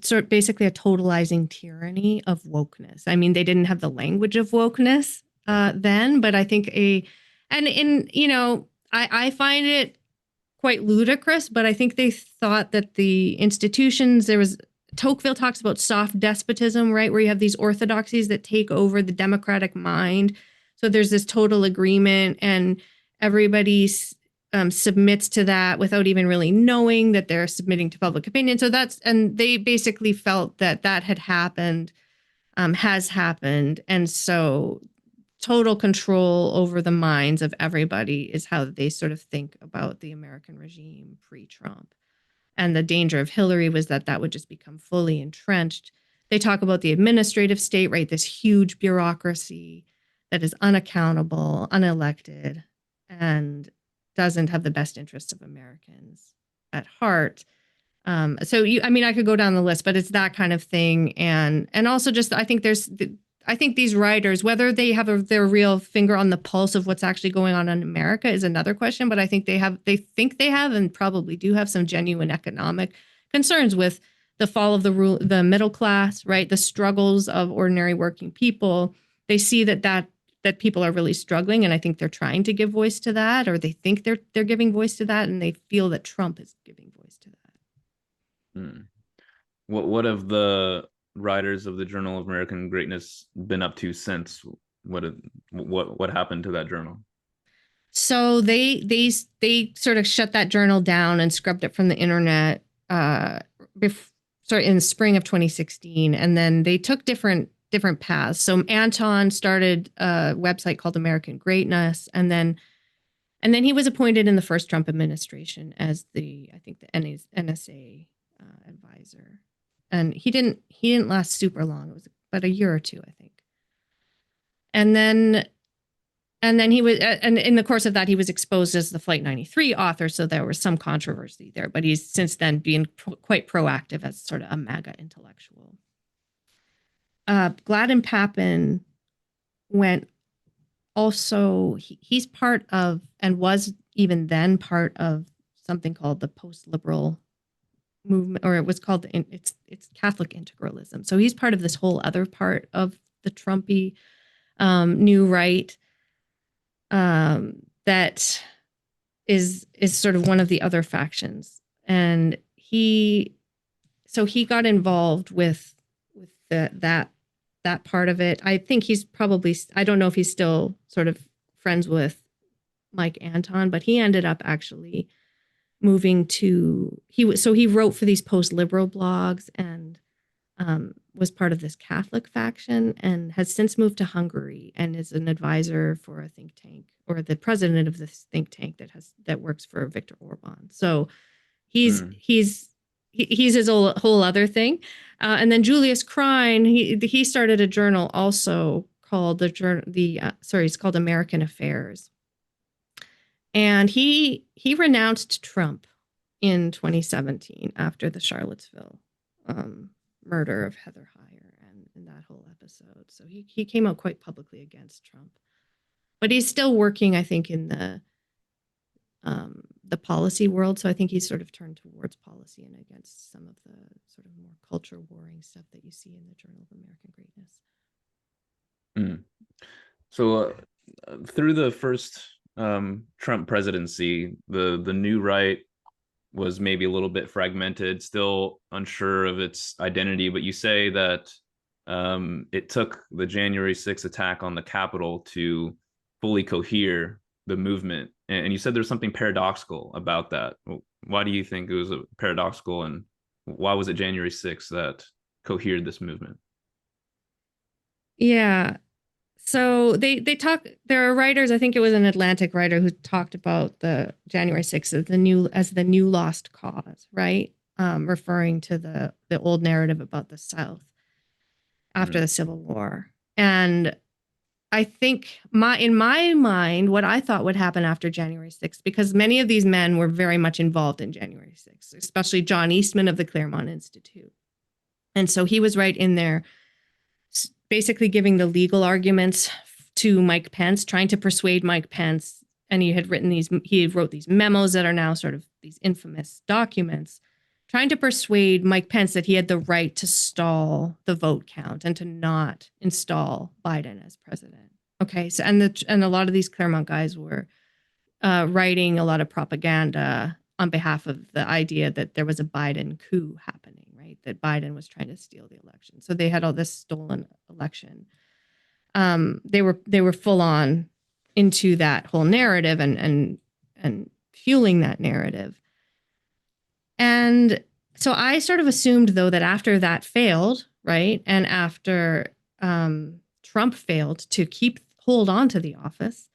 sort of basically a totalizing tyranny of wokeness. I mean, they didn't have the language of wokeness then, but I think I find it quite ludicrous, but I think they thought that the institutions, Tocqueville talks about soft despotism, right? Where you have these orthodoxies that take over the democratic mind. So there's this total agreement and everybody submits to that without even really knowing that they're submitting to public opinion. So and they basically felt that had happened, has happened. And so total control over the minds of everybody is how they sort of think about the American regime pre-Trump. And the danger of Hillary was that would just become fully entrenched. They talk about the administrative state, right? This huge bureaucracy that is unaccountable, unelected, and doesn't have the best interests of Americans at heart. I could go down the list, but it's that kind of thing. And also just, I think these writers, whether they have their real finger on the pulse of what's actually going on in America is another question. But I think they have, and probably do have some genuine economic concerns with the fall of the middle class, right? The struggles of ordinary working people. They see that people are really struggling, and I think they're trying to give voice to that, or they think they're giving voice to that, and they feel that Trump is giving voice to that. Hmm. What have the writers of the Journal of American Greatness been up to since? What happened to that journal? So they sort of shut that journal down and scrubbed it from the internet in the spring of 2016, and then they took different paths. So Anton started a website called American Greatness, and then he was appointed in the first Trump administration as the NSA advisor. And he didn't last super long. It was about a year or two, I think. And then he was, and in the course of that, he was exposed as the Flight 93 author. So there was some controversy there, but he's since then been quite proactive as sort of a MAGA intellectual. Gladden Papin went also, he's part of, and was even then part of something called the post-liberal movement, or it was called it's Catholic integralism. So he's part of this whole other part of the Trumpy new right that is sort of one of the other factions. And he got involved with that part of it. I think he's probably, I don't know if he's still sort of friends with Mike Anton, but he ended up actually moving to, he wrote for these post-liberal blogs and was part of this Catholic faction, and has since moved to Hungary and is an advisor for a think tank, or the president of this think tank that works for Viktor Orban. So he's his whole other thing. And then Julius Krein, he started a journal also called it's called American Affairs. And he renounced Trump in 2017 after the Charlottesville murder of Heather Heyer and that whole episode. So he came out quite publicly against Trump. But he's still working, I think, in the policy world. So I think he's sort of turned towards policy and against some of the sort of more culture warring stuff that you see in the Journal of American Greatness. So through the first Trump presidency, the new right was maybe a little bit fragmented, still unsure of its identity. But you say that it took the January 6th attack on the Capitol to fully cohere the movement. And you said there's something paradoxical about that. Why do you think it was paradoxical, and why was it January 6th that cohered this movement? Yeah. So they talk. There are writers. I think it was an Atlantic writer who talked about the January 6th as the new lost cause, right? Referring to the old narrative about the South after the Civil War. And I think in my mind, what I thought would happen after January 6th, because many of these men were very much involved in January 6th, especially John Eastman of the Claremont Institute. And so he was right in there, basically giving the legal arguments to Mike Pence, trying to persuade Mike Pence. And he wrote these memos that are now sort of these infamous documents, trying to persuade Mike Pence that he had the right to stall the vote count and to not install Biden as president. Okay, so and a lot of these Claremont guys were writing a lot of propaganda on behalf of the idea that there was a Biden coup happening, right? That Biden was trying to steal the election. So they had all this stolen election. They were full on into that whole narrative and fueling that narrative. And so I sort of assumed, though, that after that failed, right, and after Trump failed to hold on to the office,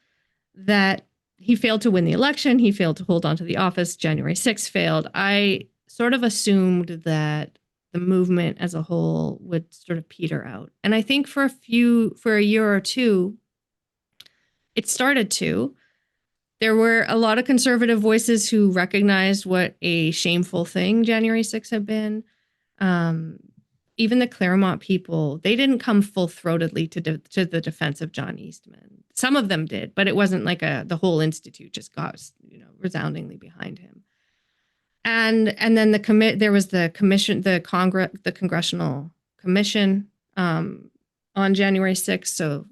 that he failed to win the election, he failed to hold on to the office, January 6th failed. I sort of assumed that the movement as a whole would sort of peter out. And I think for a year or two, it started to. There were a lot of conservative voices who recognized what a shameful thing January 6th had been. Even the Claremont people, they didn't come full-throatedly to the defense of John Eastman. Some of them did, but it wasn't like the whole institute just got, resoundingly behind him. And then there was the congressional commission on January 6th. So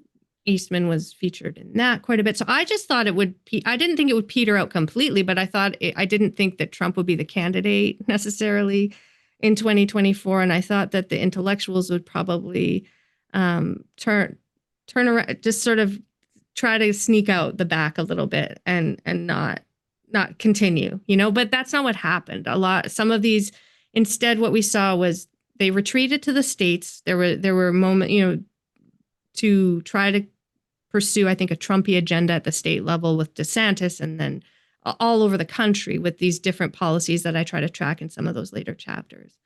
Eastman was featured in that quite a bit. So I just thought I didn't think it would peter out completely, but I didn't think that Trump would be the candidate necessarily in 2024. And I thought that the intellectuals would probably turn around, just sort of try to sneak out the back a little bit and not continue, but that's not what happened. Some of these, instead, what we saw was they retreated to the states. There were moments, to try to pursue, I think, a Trumpy agenda at the state level with DeSantis, and then all over the country with these different policies that I try to track in some of those later chapters.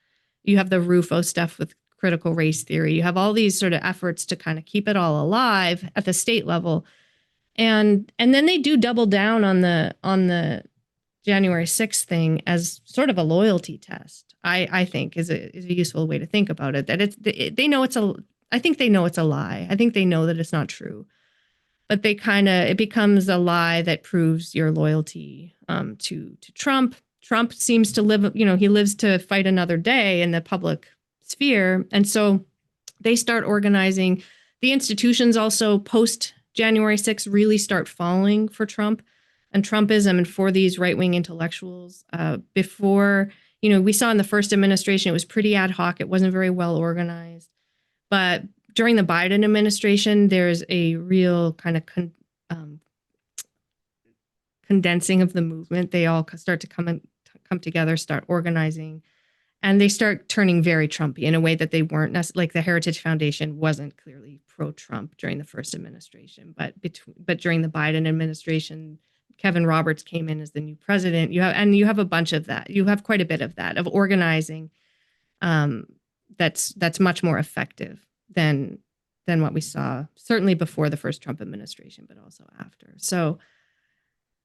You have the Rufo stuff with critical race theory. You have all these sort of efforts to kind of keep it all alive at the state level. And then they do double down on the January 6th thing as sort of a loyalty test. I think is a useful way to think about it. That I think they know it's a lie. I think they know that it's not true. But it becomes a lie that proves your loyalty to Trump. Trump seems to live, he lives to fight another day in the public sphere. And so they start organizing. The institutions also post January 6th really start falling for Trump and Trumpism and for these right-wing intellectuals. Before, we saw in the first administration, it was pretty ad hoc. It wasn't very well organized. But during the Biden administration, there's a real kind of condensing of the movement. They all start to come together, start organizing, and they start turning very Trumpy in a way that they weren't like the Heritage Foundation wasn't clearly pro-Trump during the first administration, but during the Biden administration, Kevin Roberts came in as the new president. You have a bunch of that. You have quite a bit of that, of organizing. That's much more effective than what we saw certainly before the first Trump administration, but also after. So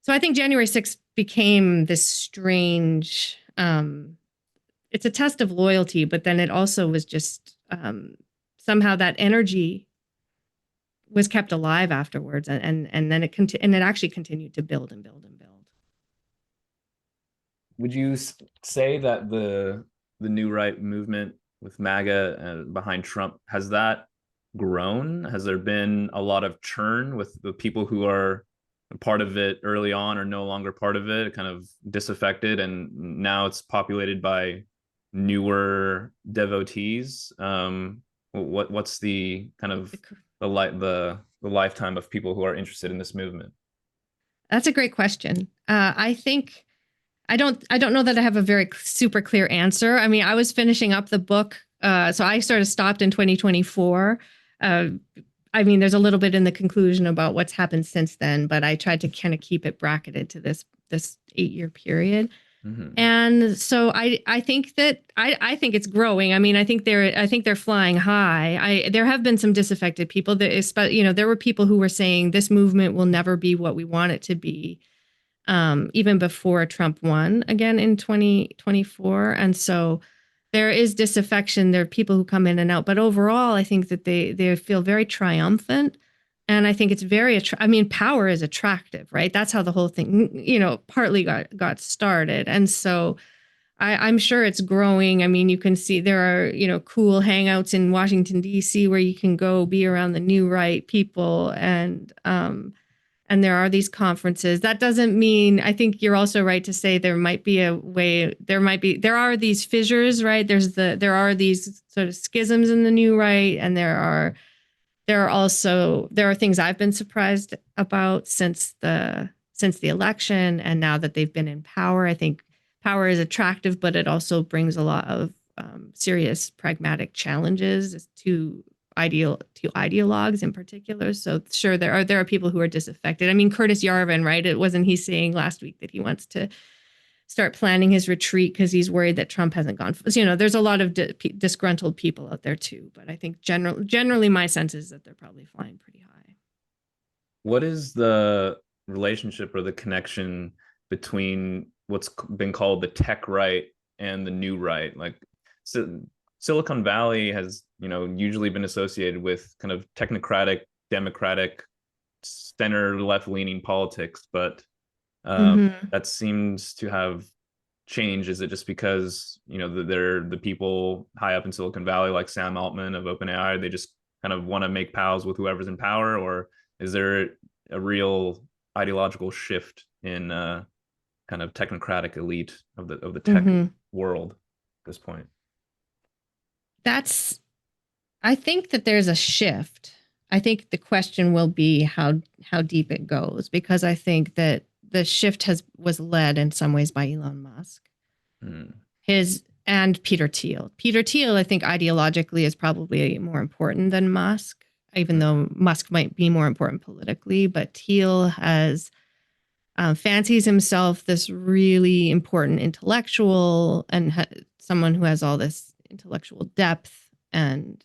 I think January 6th became this strange. It's a test of loyalty, but then it also was just somehow that energy was kept alive afterwards, and then it actually continued to build and build and build. Would you say that the New Right movement with MAGA behind Trump, has that grown? Has there been a lot of churn with the people who are part of it early on or no longer part of it, kind of disaffected, and now it's populated by newer devotees? What's the kind of the lifetime of people who are interested in this movement? That's a great question. I don't know that I have a very super clear answer. I mean, I was finishing up the book so I sort of stopped in 2024. Uh, I mean, there's a little bit in the conclusion about what's happened since then, but I tried to kind of keep it bracketed to this 8-year period. Hmm. And so I think that I think it's growing. I mean, I think they're flying high. There have been some disaffected people that, you know, there were people who were saying this movement will never be what we want it to be, even before Trump won again in 2024. And so there is disaffection. There are people who come in and out, but overall, I think that they feel very triumphant. And I think it's very, I mean, power is attractive, right? That's how the whole thing, you know, partly got started. And so I'm sure it's growing. I mean, you can see there are, you know, cool hangouts in Washington, D.C. where you can go be around the new right people. And there are these conferences. That doesn't mean, I think you're also right to say there might be a way, there are these fissures, right? There are these sort of schisms in the new right. And there are things I've been surprised about since the election. And now that they've been in power, I think power is attractive, but it also brings a lot of serious pragmatic challenges to ideologues in particular. So sure, there are people who are disaffected. I mean, Curtis Yarvin, right? It wasn't he saying last week that he wants to start planning his retreat because he's worried that Trump hasn't gone. So, you know, there's a lot of disgruntled people out there too. But I think generally my sense is that they're probably flying pretty high. What is the relationship or the connection between what's been called the tech right and the new right? Like, so Silicon Valley has, you know, usually been associated with kind of technocratic, democratic, center left leaning politics, but Mm-hmm. that seems to have changed. Is it just because, you know, they're the people high up in Silicon Valley, like Sam Altman of OpenAI, they just kind of want to make pals with whoever's in power, or is there a real ideological shift in kind of technocratic elite of the tech Mm-hmm. world at this point? That's I think that there's a shift. I think the question will be how deep it goes, because I think that the shift was led in some ways by Elon Musk. Hmm. His and Peter Thiel. Peter Thiel, I think ideologically is probably more important than Musk, even though Musk might be more important politically. But Thiel has fancies himself this really important intellectual and someone who has all this intellectual depth and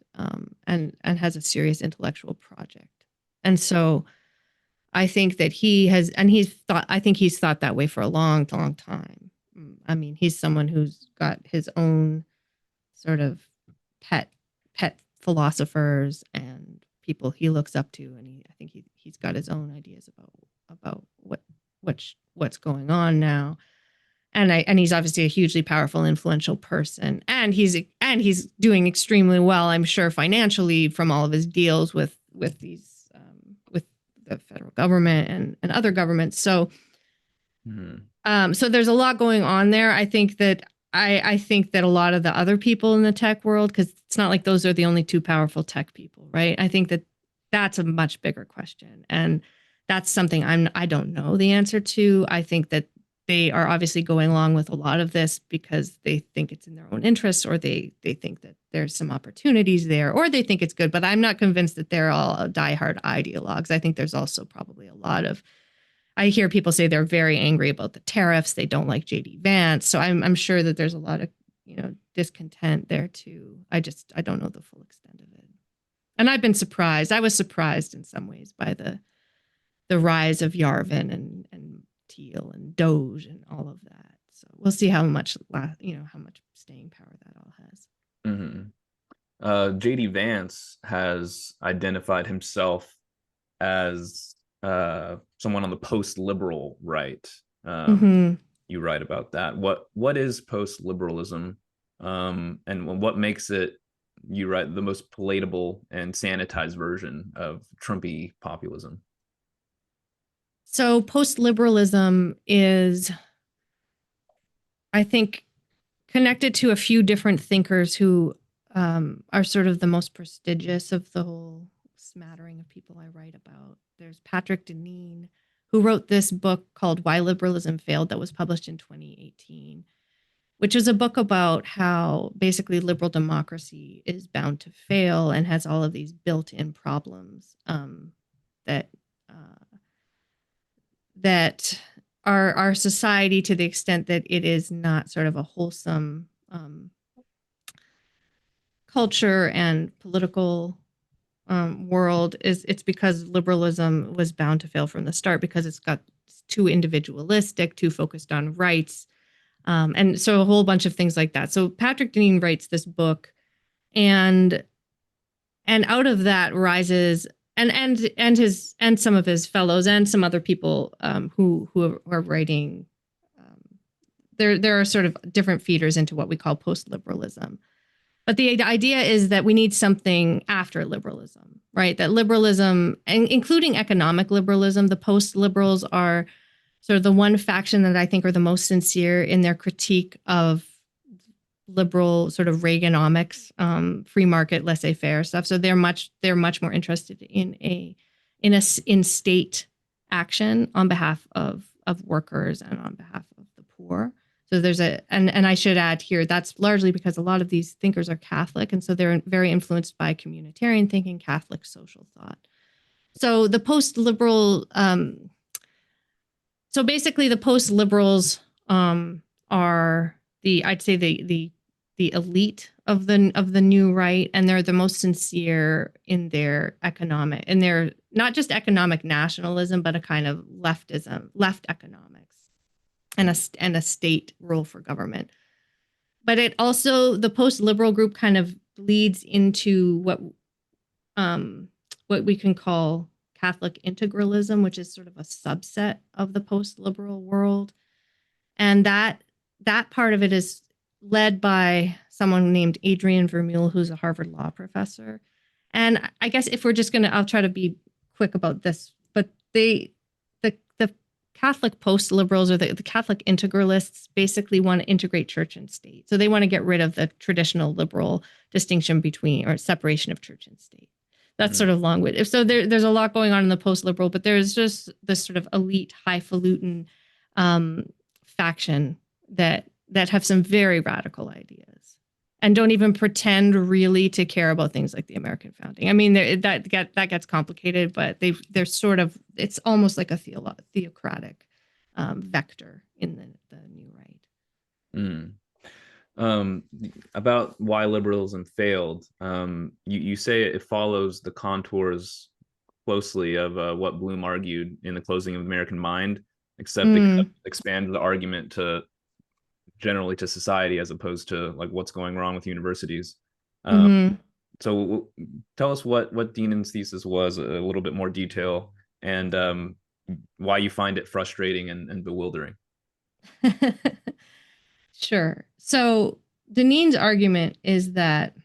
has a serious intellectual project. And so I think that I think he's thought that way for a long, long time. I mean, he's someone who's got his own sort of pet pet philosophers and people he looks up to, and I think he's got his own ideas about what's going on now. And he's obviously a hugely powerful, influential person, and he's doing extremely well, I'm sure, financially from all of his deals with these with the federal government and other governments. So Hmm. so there's a lot going on there. I think that a lot of the other people in the tech world, because it's not like those are the only two powerful tech people, right? I think that that's a much bigger question, and that's something I don't know the answer to. I think that they are obviously going along with a lot of this because they think it's in their own interests, or they think that there's some opportunities there, or they think it's good. But I'm not convinced that they're all diehard ideologues. I think there's also probably a lot of I hear people say they're very angry about the tariffs. They don't like JD Vance. So I'm sure that there's a lot of, you know, discontent there too. I don't know the full extent of it. And I've been surprised. I was surprised in some ways by the rise of Yarvin and Thiel and Doge and all of that. So we'll see how much how much staying power that all has. Hmm. JD Vance has identified himself as someone on the post-liberal right. Mm-hmm. You write about that. What is post-liberalism, and what makes it, you write, the most palatable and sanitized version of Trumpy populism? So post liberalism is, I think, connected to a few different thinkers who are sort of the most prestigious of the whole smattering of people I write about. There's Patrick Deneen, who wrote this book called Why Liberalism Failed, that was published in 2018, which is a book about how basically liberal democracy is bound to fail and has all of these built-in problems that that our society, to the extent that it is not sort of a wholesome culture and political world, it's because liberalism was bound to fail from the start because it's too individualistic, too focused on rights, and so a whole bunch of things like that. So Patrick Deneen writes this book, and out of that rises and some of his fellows and some other people who are writing. There are sort of different feeders into what we call post-liberalism. But the idea is that we need something after liberalism, right? That liberalism, including economic liberalism, the post-liberals are sort of the one faction that I think are the most sincere in their critique of liberal sort of Reaganomics, free market, laissez-faire stuff. So they're much more interested in state action on behalf of workers and on behalf of the poor. So there's and I should add here, that's largely because a lot of these thinkers are Catholic, and so they're very influenced by communitarian thinking, Catholic social thought. So the post-liberal, so basically the post-liberals are I'd say the elite of the new right, and they're the most sincere in their not just economic nationalism, but a kind of left economics and a state role for government. But it also, the post-liberal group kind of leads into what we can call Catholic integralism, which is sort of a subset of the post-liberal world. And that part of it is led by someone named Adrian Vermeule, who's a Harvard law professor. And I guess if we're just I'll try to be quick about this, but the Catholic post-liberals, or the Catholic integralists, basically want to integrate church and state. So they want to get rid of the traditional liberal distinction between, or separation of church and state. That's sort of long-winded. So there's a lot going on in the post-liberal, but there's just this sort of elite, highfalutin faction that have some very radical ideas and don't even pretend really to care about things like the American founding. I mean, that gets complicated, but they're sort of, it's almost like a theocratic vector in the new right. About why liberalism failed, you say it follows the contours closely of what Bloom argued in The Closing of the American Mind, except it expanded the argument to generally to society as opposed to like what's going wrong with universities. So tell us what Deneen's thesis was, a little bit more detail, and why you find it frustrating and bewildering. Sure. So Deneen's argument is that,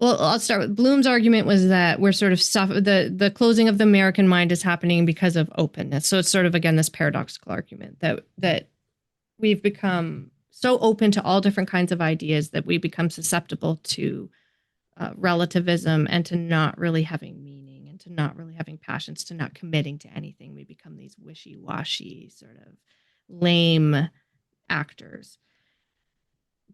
well, I'll start with Bloom's argument was that we're sort of the closing of the American mind is happening because of openness. So it's sort of, again, this paradoxical argument that we've become so open to all different kinds of ideas that we become susceptible to relativism and to not really having meaning and to not really having passions, to not committing to anything. We become these wishy-washy, sort of lame actors.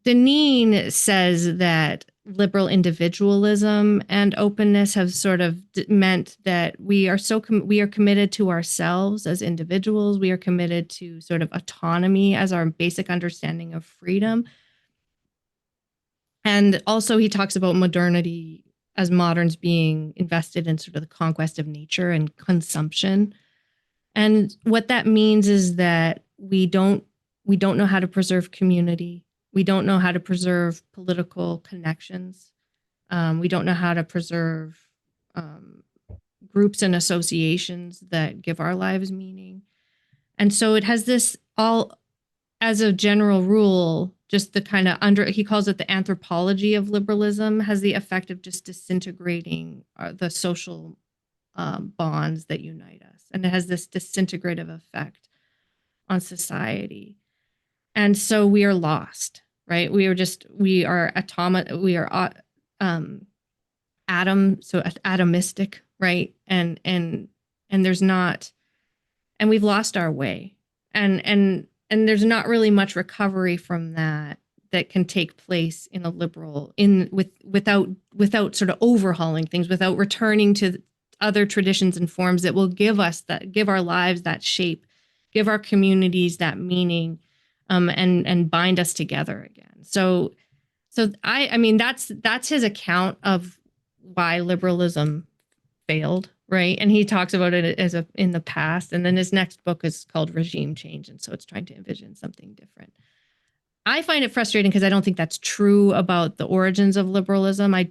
Deneen says that liberal individualism and openness have sort of meant that we are committed to ourselves as individuals. We are committed to sort of autonomy as our basic understanding of freedom. And also he talks about modernity as moderns being invested in sort of the conquest of nature and consumption. And what that means is that we don't know how to preserve community. We don't know how to preserve political connections. We don't know how to preserve groups and associations that give our lives meaning. And so it has this, all as a general rule, just the kind of he calls it the anthropology of liberalism, has the effect of just disintegrating the social bonds that unite us. And it has this disintegrative effect on society. And so we are lost, right? We are atomistic, right? And there's not, and we've lost our way. And there's not really much recovery from that that can take place in a liberal without sort of overhauling things, without returning to other traditions and forms that will give our lives that shape, give our communities that meaning, and bind us together again. So I mean that's his account of why liberalism failed, right? And he talks about it as in the past, and then his next book is called Regime Change, and so it's trying to envision something different. I find it frustrating because I don't think that's true about the origins of liberalism. I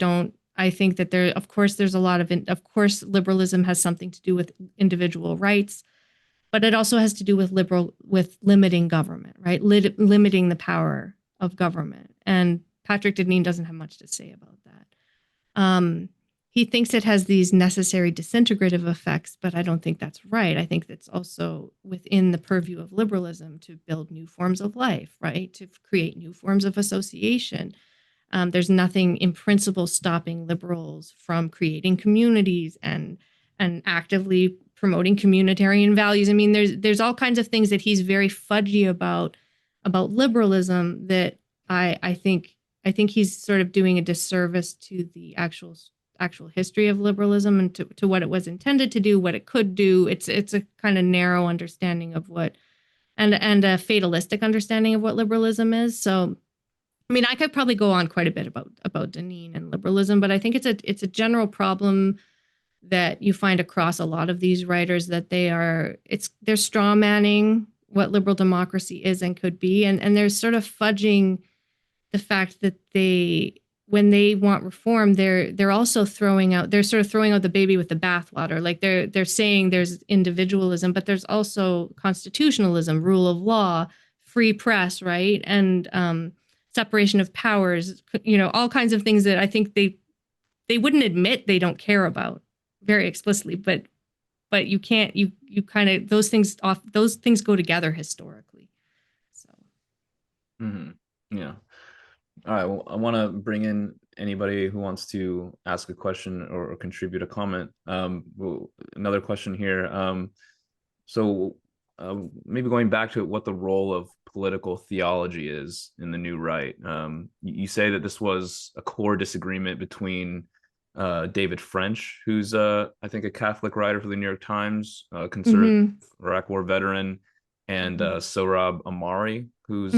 think that of course, there's a lot of course, liberalism has something to do with individual rights, but it also has to do with limiting government, right? Limiting the power of government. And Patrick Deneen doesn't have much to say about that. He thinks it has these necessary disintegrative effects, but I don't think that's right. I think that's also within the purview of liberalism to build new forms of life, right? To create new forms of association. There's nothing in principle stopping liberals from creating communities and actively promoting communitarian values. I mean, there's all kinds of things that he's very fudgy about liberalism that I think he's sort of doing a disservice to the actual history of liberalism and to what it was intended to do, what it could do. It's a kind of narrow understanding of what and a fatalistic understanding of what liberalism is. So I mean, I could probably go on quite a bit about Deneen and liberalism, but I think it's a general problem that you find across a lot of these writers that they're straw manning what liberal democracy is and could be, and they're sort of fudging the fact that when they want reform, they're also throwing out the baby with the bathwater. Like they're saying there's individualism, but there's also constitutionalism, rule of law, free press, right, and separation of powers. All kinds of things that I think they wouldn't admit they don't care about very explicitly, but you can't you kind of those things go together historically. So. Yeah. All right. Well, I want to bring in anybody who wants to ask a question or contribute a comment. Another question here. So maybe going back to what the role of political theology is in the New Right. You say that this was a core disagreement between David French, who's I think a Catholic writer for the New York Times, conservative Iraq War veteran, and Sohrab Ahmari, who's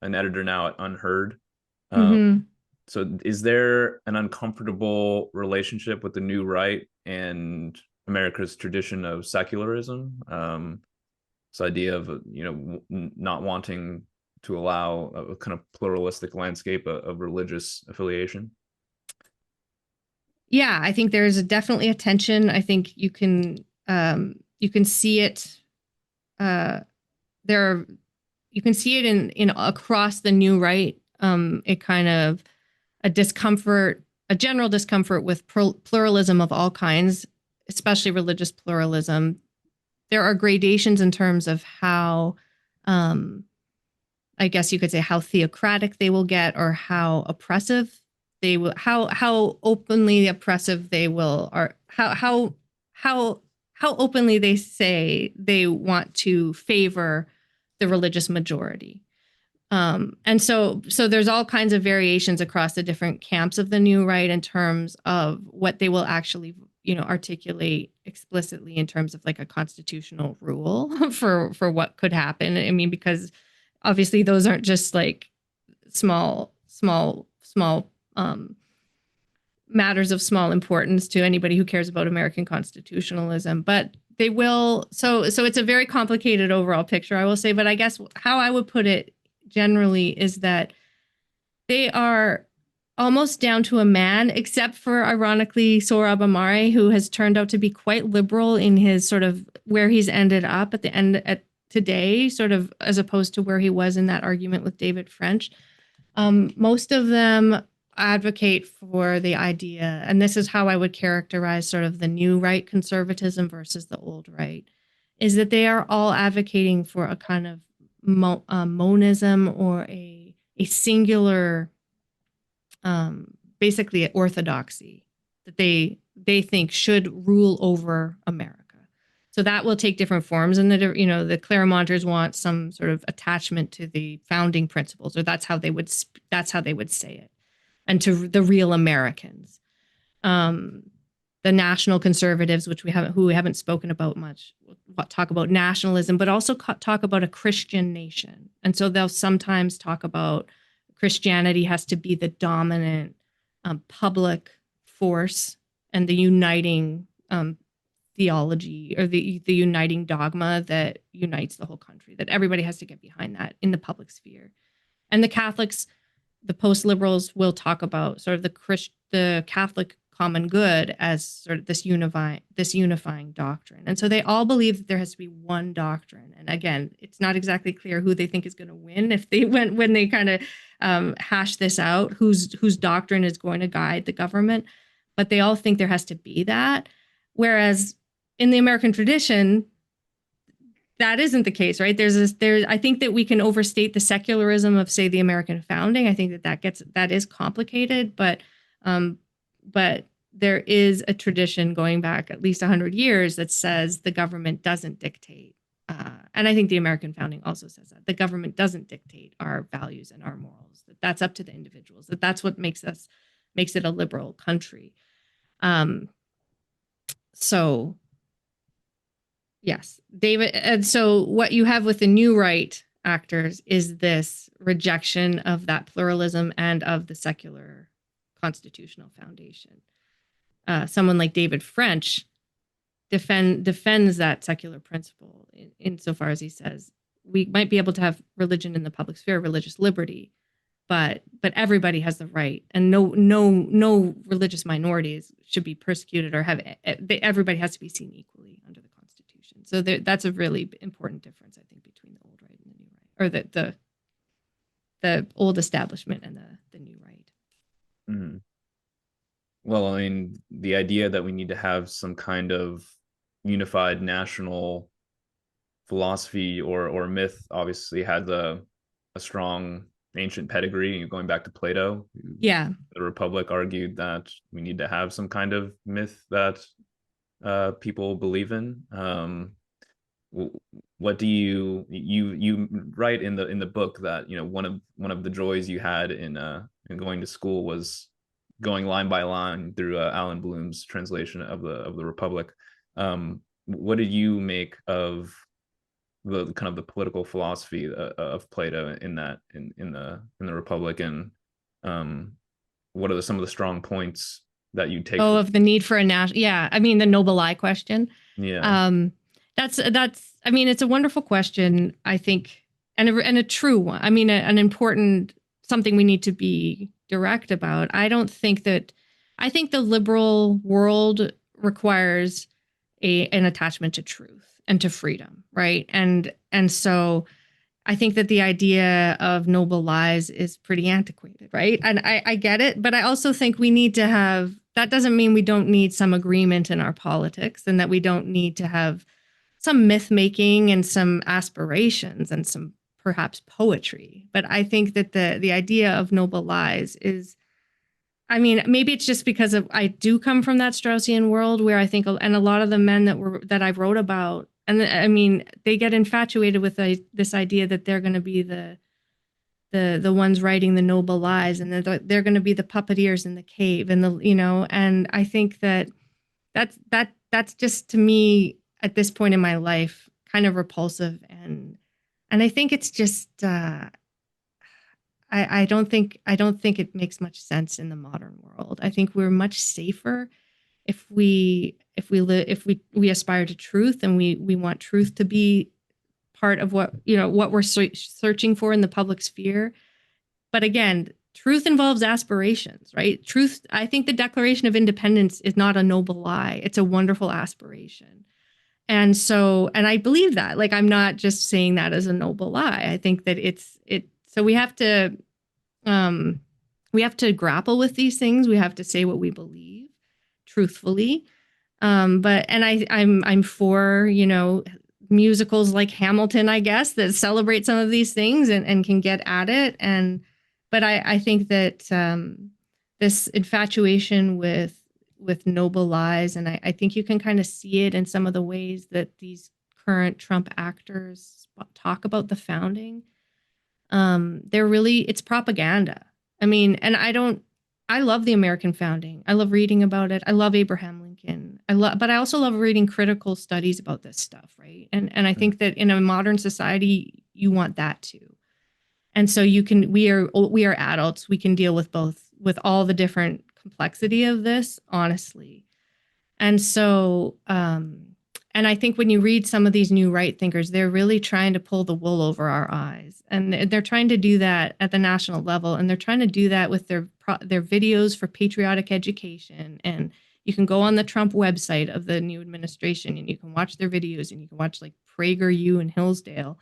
an editor now at Unheard. So is there an uncomfortable relationship with the New Right and America's tradition of secularism? This idea of not wanting to allow a kind of pluralistic landscape of religious affiliation. Yeah, I think there's definitely a tension. I think you can see it. You can see it in across the New Right. It kind of a general discomfort with pluralism of all kinds, especially religious pluralism. There are gradations in terms of how, I guess you could say, how theocratic they will get, or how oppressive they will, how openly oppressive they will, or how openly they say they want to favor the religious majority. And so there's all kinds of variations across the different camps of the New Right in terms of what they will actually, articulate explicitly in terms of like a constitutional rule for what could happen. I mean, because obviously those aren't just like small matters of small importance to anybody who cares about American constitutionalism, but they will. So it's a very complicated overall picture, I will say. But I guess how I would put it generally is that they are almost down to a man, except for, ironically, Sohrab Ahmari, who has turned out to be quite liberal in his sort of where he's ended up at the end at today, sort of as opposed to where he was in that argument with David French. Most of them advocate for the idea, and this is how I would characterize sort of the New Right conservatism versus the old right, is that they are all advocating for a kind of monism, or a singular, basically orthodoxy that they think should rule over America. So that will take different forms, and the Claremonters want some sort of attachment to the founding principles, or that's how they would say it, and to the real Americans. The national conservatives, who we haven't spoken about much, talk about nationalism, but also talk about a Christian nation. And so they'll sometimes talk about Christianity has to be the dominant public force and the uniting theology, or the uniting dogma that unites the whole country, that everybody has to get behind that in the public sphere. And the Catholics, the post-liberals, will talk about sort of the Catholic common good as sort of this unifying doctrine. And so they all believe that there has to be one doctrine. And again, it's not exactly clear who they think is going to win when they kind of hash this out, whose doctrine is going to guide the government. But they all think there has to be that. Whereas in the American tradition, that isn't the case, right? I think that we can overstate the secularism of, say, the American founding. I think that is complicated, but there is a tradition going back at least 100 years that says the government doesn't dictate. And I think the American founding also says that the government doesn't dictate our values and our morals, that's up to the individuals, that's what makes it a liberal country. So yes, David. And so what you have with the New Right actors is this rejection of that pluralism and of the secular constitutional foundation. Someone like David French defends that secular principle insofar as he says we might be able to have religion in the public sphere, religious liberty, but everybody has the right, and no religious minorities should be persecuted or everybody has to be seen equally under the Constitution. So that's a really important difference, I think, between the old right and the new right, or the old establishment and the new right. Mm-hmm. Well, I mean, the idea that we need to have some kind of unified national philosophy or myth obviously has a strong ancient pedigree going back to Plato. Yeah. The Republic argued that we need to have some kind of myth that people believe in. What do you write in the book that one of the joys you had in going to school was going line by line through Alan Bloom's translation of the Republic. What did you make of the kind of the political philosophy of Plato in the Republic, and what are some of the strong points that you take? Of the need for a national, yeah. I mean, the noble I question. Yeah. That's. I mean, it's a wonderful question, I think, and a true one. I mean, an important something we need to be direct about. I think the liberal world requires an attachment to truth and to freedom, right? And so I think that the idea of noble lies is pretty antiquated, right? And I get it, but I also think we need to have, that doesn't mean we don't need some agreement in our politics, and that we don't need to have some myth making and some aspirations and some perhaps poetry. But I think that the idea of noble lies is, I mean, maybe it's just because I do come from that Straussian world where I think, and a lot of the men that I wrote about, and I mean, they get infatuated with this idea that they're going to be the ones writing the noble lies, and they're going to be the puppeteers in the cave, and and I think that's just, to me at this point in my life, kind of repulsive, and I think it's just I don't think it makes much sense in the modern world. I think we're much safer if we aspire to truth, and we want truth to be part of what we're searching for in the public sphere. But again, truth involves aspirations, right? Truth. I think the Declaration of Independence is not a noble lie. It's a wonderful aspiration. And I believe that. Like, I'm not just saying that as a noble lie. I think that so we have to grapple with these things. We have to say what we believe truthfully. I'm for, musicals like Hamilton, I guess, that celebrate some of these things and can get at it. But I think that this infatuation with with noble lies, and I think you can kind of see it in some of the ways that these current Trump actors talk about the founding. They're really, it's propaganda. I mean, and I love the American founding. I love reading about it. I love Abraham Lincoln. But I also love reading critical studies about this stuff, right? And I think that in a modern society, you want that too. And so we are adults. We can deal with both, with all the different complexity of this, honestly. And so, and I think when you read some of these new right thinkers, they're really trying to pull the wool over our eyes, and they're trying to do that at the national level, and they're trying to do that with their videos for patriotic education. And you can go on the Trump website of the new administration, and you can watch their videos, and you can watch like PragerU and Hillsdale,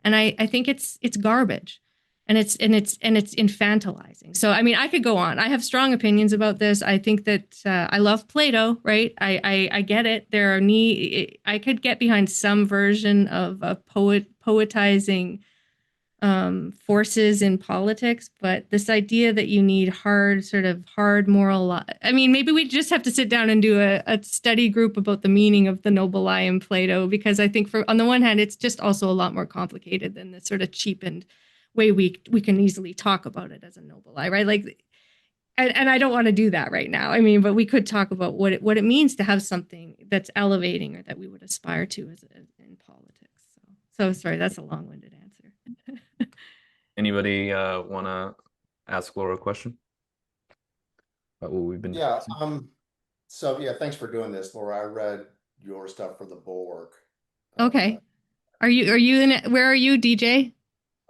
and I think it's garbage, and it's infantilizing. So I mean, I could go on. I have strong opinions about this. I think that I love Plato, right? I get it. I could get behind some version of a poetizing forces in politics, but this idea that you need hard moral. I mean, maybe we just have to sit down and do a study group about the meaning of the noble lie in Plato, because I think on the one hand, it's just also a lot more complicated than the sort of cheapened way we can easily talk about it as a noble lie, right? Like, and I don't want to do that right now. I mean, but we could talk about what it means to have something that's elevating or that we would aspire to as in politics. So sorry, that's a long-winded answer. Anybody want to ask Laura a question about what we've been discussing? So yeah, thanks for doing this, Laura. I read your stuff for the Bulwark. Okay. Are you in where are you, DJ?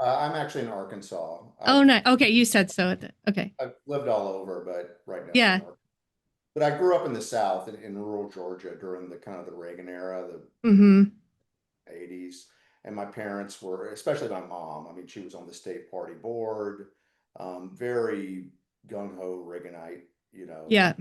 I'm actually in Arkansas. Oh, no. Okay, you said so. Okay. I've lived all over, but right now, Yeah. but I grew up in the South in rural Georgia during the kind of the Reagan era, the Mm-hmm. 80s. And my parents were, especially my mom, I mean, she was on the state party board, very gung-ho Reaganite, you know. Yeah.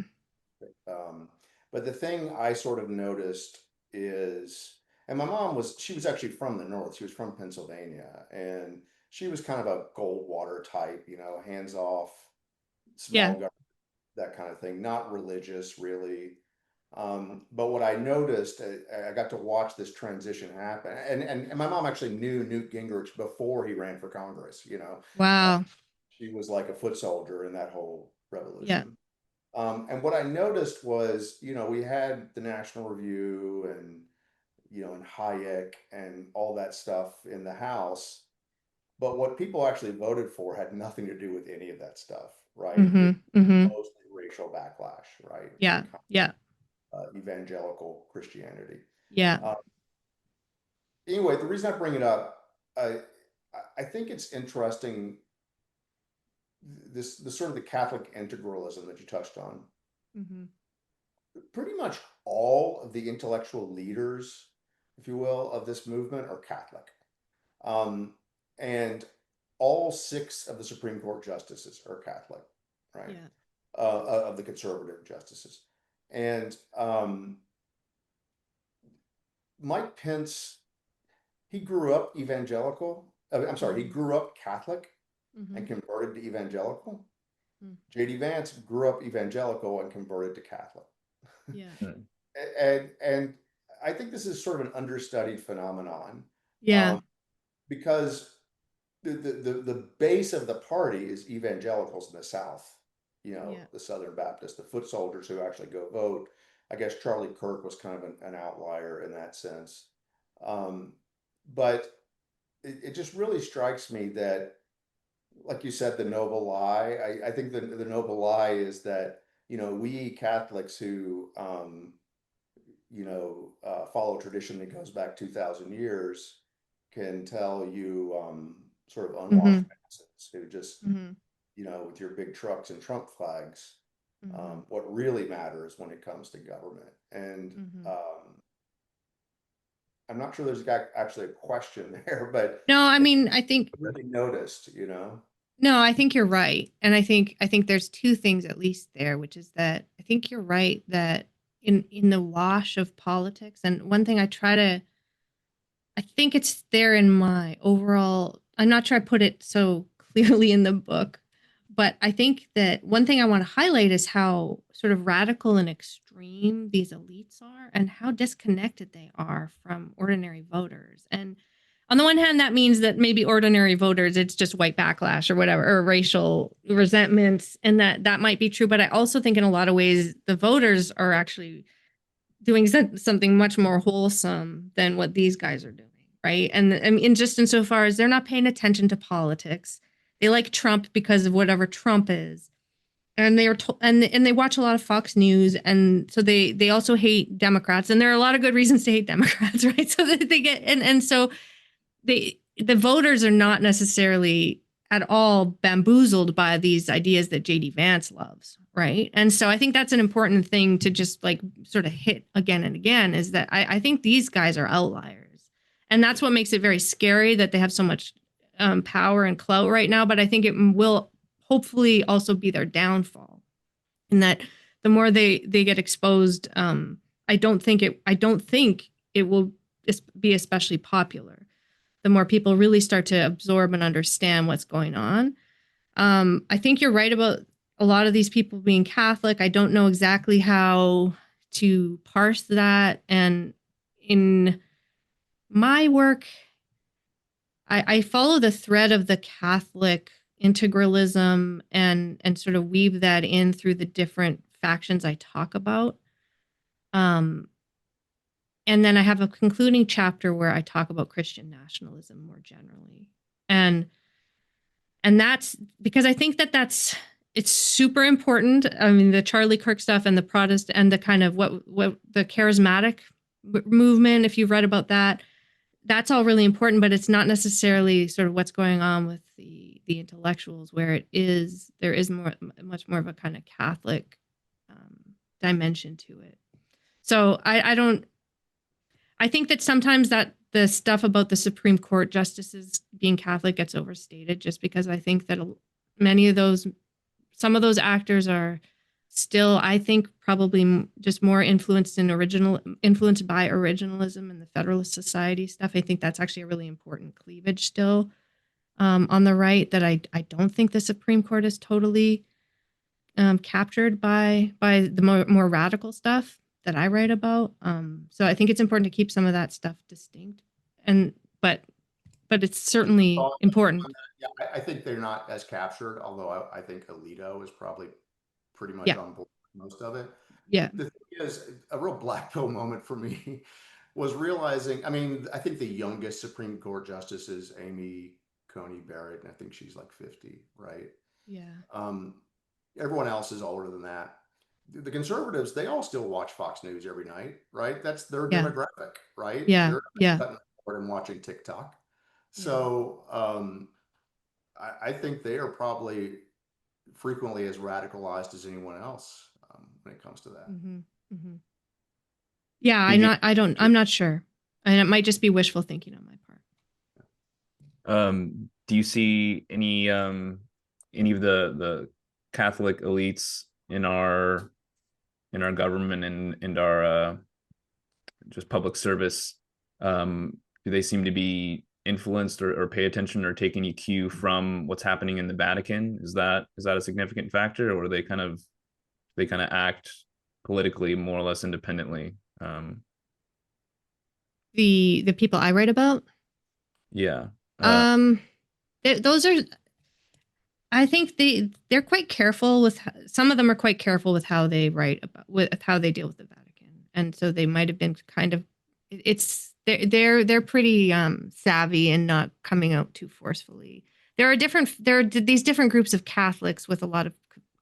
But the thing I sort of noticed is, and my mom she was actually from the North. She was from Pennsylvania, and she was kind of a Goldwater type, you know, hands off, small Yeah. government, that kind of thing, not religious really. But what I noticed, I got to watch this transition happen, and my mom actually knew Newt Gingrich before he ran for Congress, you know. Wow. She was like a foot soldier in that whole Yeah. revolution. And what I noticed was, you know, we had the National Review and, you know, and Hayek and all that stuff in the House. But what people actually voted for had nothing to do with any of that stuff, right? Mm-hmm. Mm-hmm. Mostly racial backlash, right? Yeah. Yeah. Evangelical Christianity. Yeah. Anyway, the reason I bring it up, I think it's interesting, the sort of the Catholic integralism that you touched on. Mm-hmm. Pretty much all of the intellectual leaders, if you will, of this movement are Catholic. And all 6 of the Supreme Court justices are Catholic, right? Yeah. Of the conservative justices. And Mike Pence, he grew up evangelical. I'm sorry, he grew up Catholic and converted to evangelical. J.D. Vance grew up evangelical and converted to Catholic. Yeah. And I think this is sort of an understudied phenomenon. Yeah. Because the base of the party is evangelicals in the South, you know, Yeah. the Southern Baptists, the foot soldiers who actually go vote. I guess Charlie Kirk was kind of an outlier in that sense. But it just really strikes me that, like you said, the noble lie, I think the noble lie is that, you know, we Catholics who, you know, follow tradition that goes back 2,000 years can tell you sort of unwashed masses who just, you know, with your big trucks and Trump flags, what really matters when it comes to government. And I'm not sure there's actually a question there, but no, I mean, I think really noticed, you know. No, I think you're right. And I think there's 2 things at least there, which is that I think you're right that in the wash of politics, and one thing I think it's there in my overall, I'm not sure I put it so clearly in the book, but I think that one thing I want to highlight is how sort of radical and extreme these elites are and how disconnected they are from ordinary voters. And on the one hand, that means that maybe ordinary voters, it's just white backlash or whatever, or racial resentments, and that might be true. But I also think in a lot of ways, the voters are actually doing something much more wholesome than what these guys are doing, right? And I mean, just insofar as they're not paying attention to politics, they like Trump because of whatever Trump is, and they are and they watch a lot of Fox News, and so they also hate Democrats, and there are a lot of good reasons to hate Democrats, right? So that they get and so the voters are not necessarily at all bamboozled by these ideas that JD Vance loves, right? And so I think that's an important thing to just like sort of hit again and again, is that I think these guys are outliers, and that's what makes it very scary that they have so much power and clout right now. But I think it will hopefully also be their downfall, in that the more they get exposed, I don't think it will be especially popular. The more people really start to absorb and understand what's going on. I think you're right about a lot of these people being Catholic. I don't know exactly how to parse that. And in my work, I follow the thread of the Catholic integralism and sort of weave that in through the different factions I talk about. And then I have a concluding chapter where I talk about Christian nationalism more generally. And that's because I think it's super important. I mean, the Charlie Kirk stuff and the Protestant and the kind of what the charismatic movement, if you've read about that, that's all really important, but it's not necessarily sort of what's going on with the intellectuals, where there is much more of a kind of Catholic dimension to it. So I think that sometimes that the stuff about the Supreme Court justices being Catholic gets overstated, just because I think that some of those actors are still, I think, probably just more influenced by originalism and the Federalist Society stuff. I think that's actually a really important cleavage still on the right, that I don't think the Supreme Court is totally captured by the more radical stuff that I write about. So I think it's important to keep some of that stuff distinct, but it's certainly important. Yeah, I think they're not as captured, although I think Alito is probably pretty much on board with most of it. Yeah. The thing is, a real black pill moment for me was realizing, I mean, I think the youngest Supreme Court justice is Amy Coney Barrett, and I think she's like 50, right? Yeah. Everyone else is older than that. The conservatives, they all still watch Fox News every night, right? That's their demographic, right? Yeah. They're and watching TikTok. So I think they are probably frequently as radicalized as anyone else when it comes to that. Mm-hmm. Mm-hmm. Yeah, I'm not sure. And it might just be wishful thinking on my part. Do you see any of the Catholic elites in our government and our just public service? Do they seem to be influenced or pay attention or take any cue from what's happening in the Vatican? Is that a significant factor, or they kind of act politically more or less independently? The people I write about? Yeah. Those are, I think they're quite careful with, some of them are quite careful with how they write about, with how they deal with the Vatican. And so they might have been kind of, they're pretty savvy and not coming out too forcefully. There are these different groups of Catholics with a lot of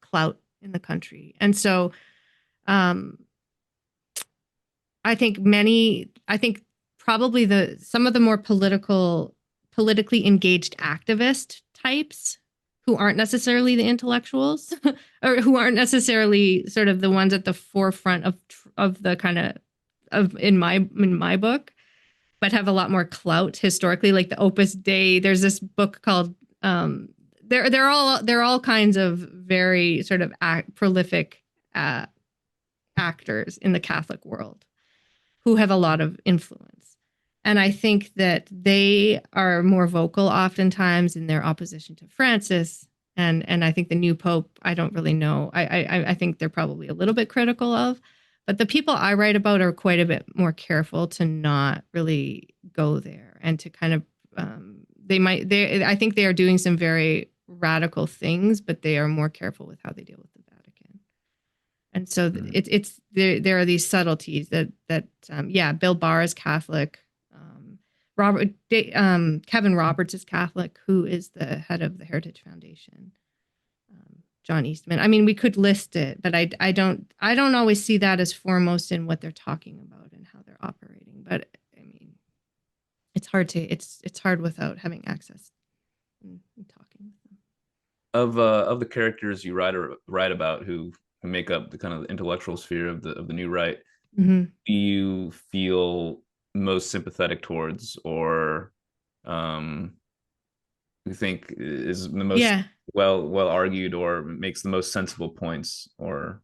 clout in the country. And so I think probably some of the more politically engaged activist types, who aren't necessarily the intellectuals or who aren't necessarily sort of the ones at the forefront of the kind of in my book, but have a lot more clout historically, like the Opus Dei. There's this book called they're all kinds of very sort of prolific actors in the Catholic world who have a lot of influence. And I think that they are more vocal oftentimes in their opposition to Francis And I think the new pope, I don't really know. I think they're probably a little bit critical of, but the people I write about are quite a bit more careful to not really go there and to kind of I think they are doing some very radical things, but they are more careful with how they deal with the Vatican. And so it's there are these subtleties that yeah, Bill Barr is Catholic. Kevin Roberts is Catholic, who is the head of the Heritage Foundation. John Eastman. I mean, we could list it, but I don't always see that as foremost in what they're talking about and how they're operating. But I mean, it's hard without having access and talking with them. Of the characters you write about who make up the kind of intellectual sphere of the new right, Mm-hmm. do you feel most sympathetic towards, or you think is the most well argued, or makes the most sensible points, or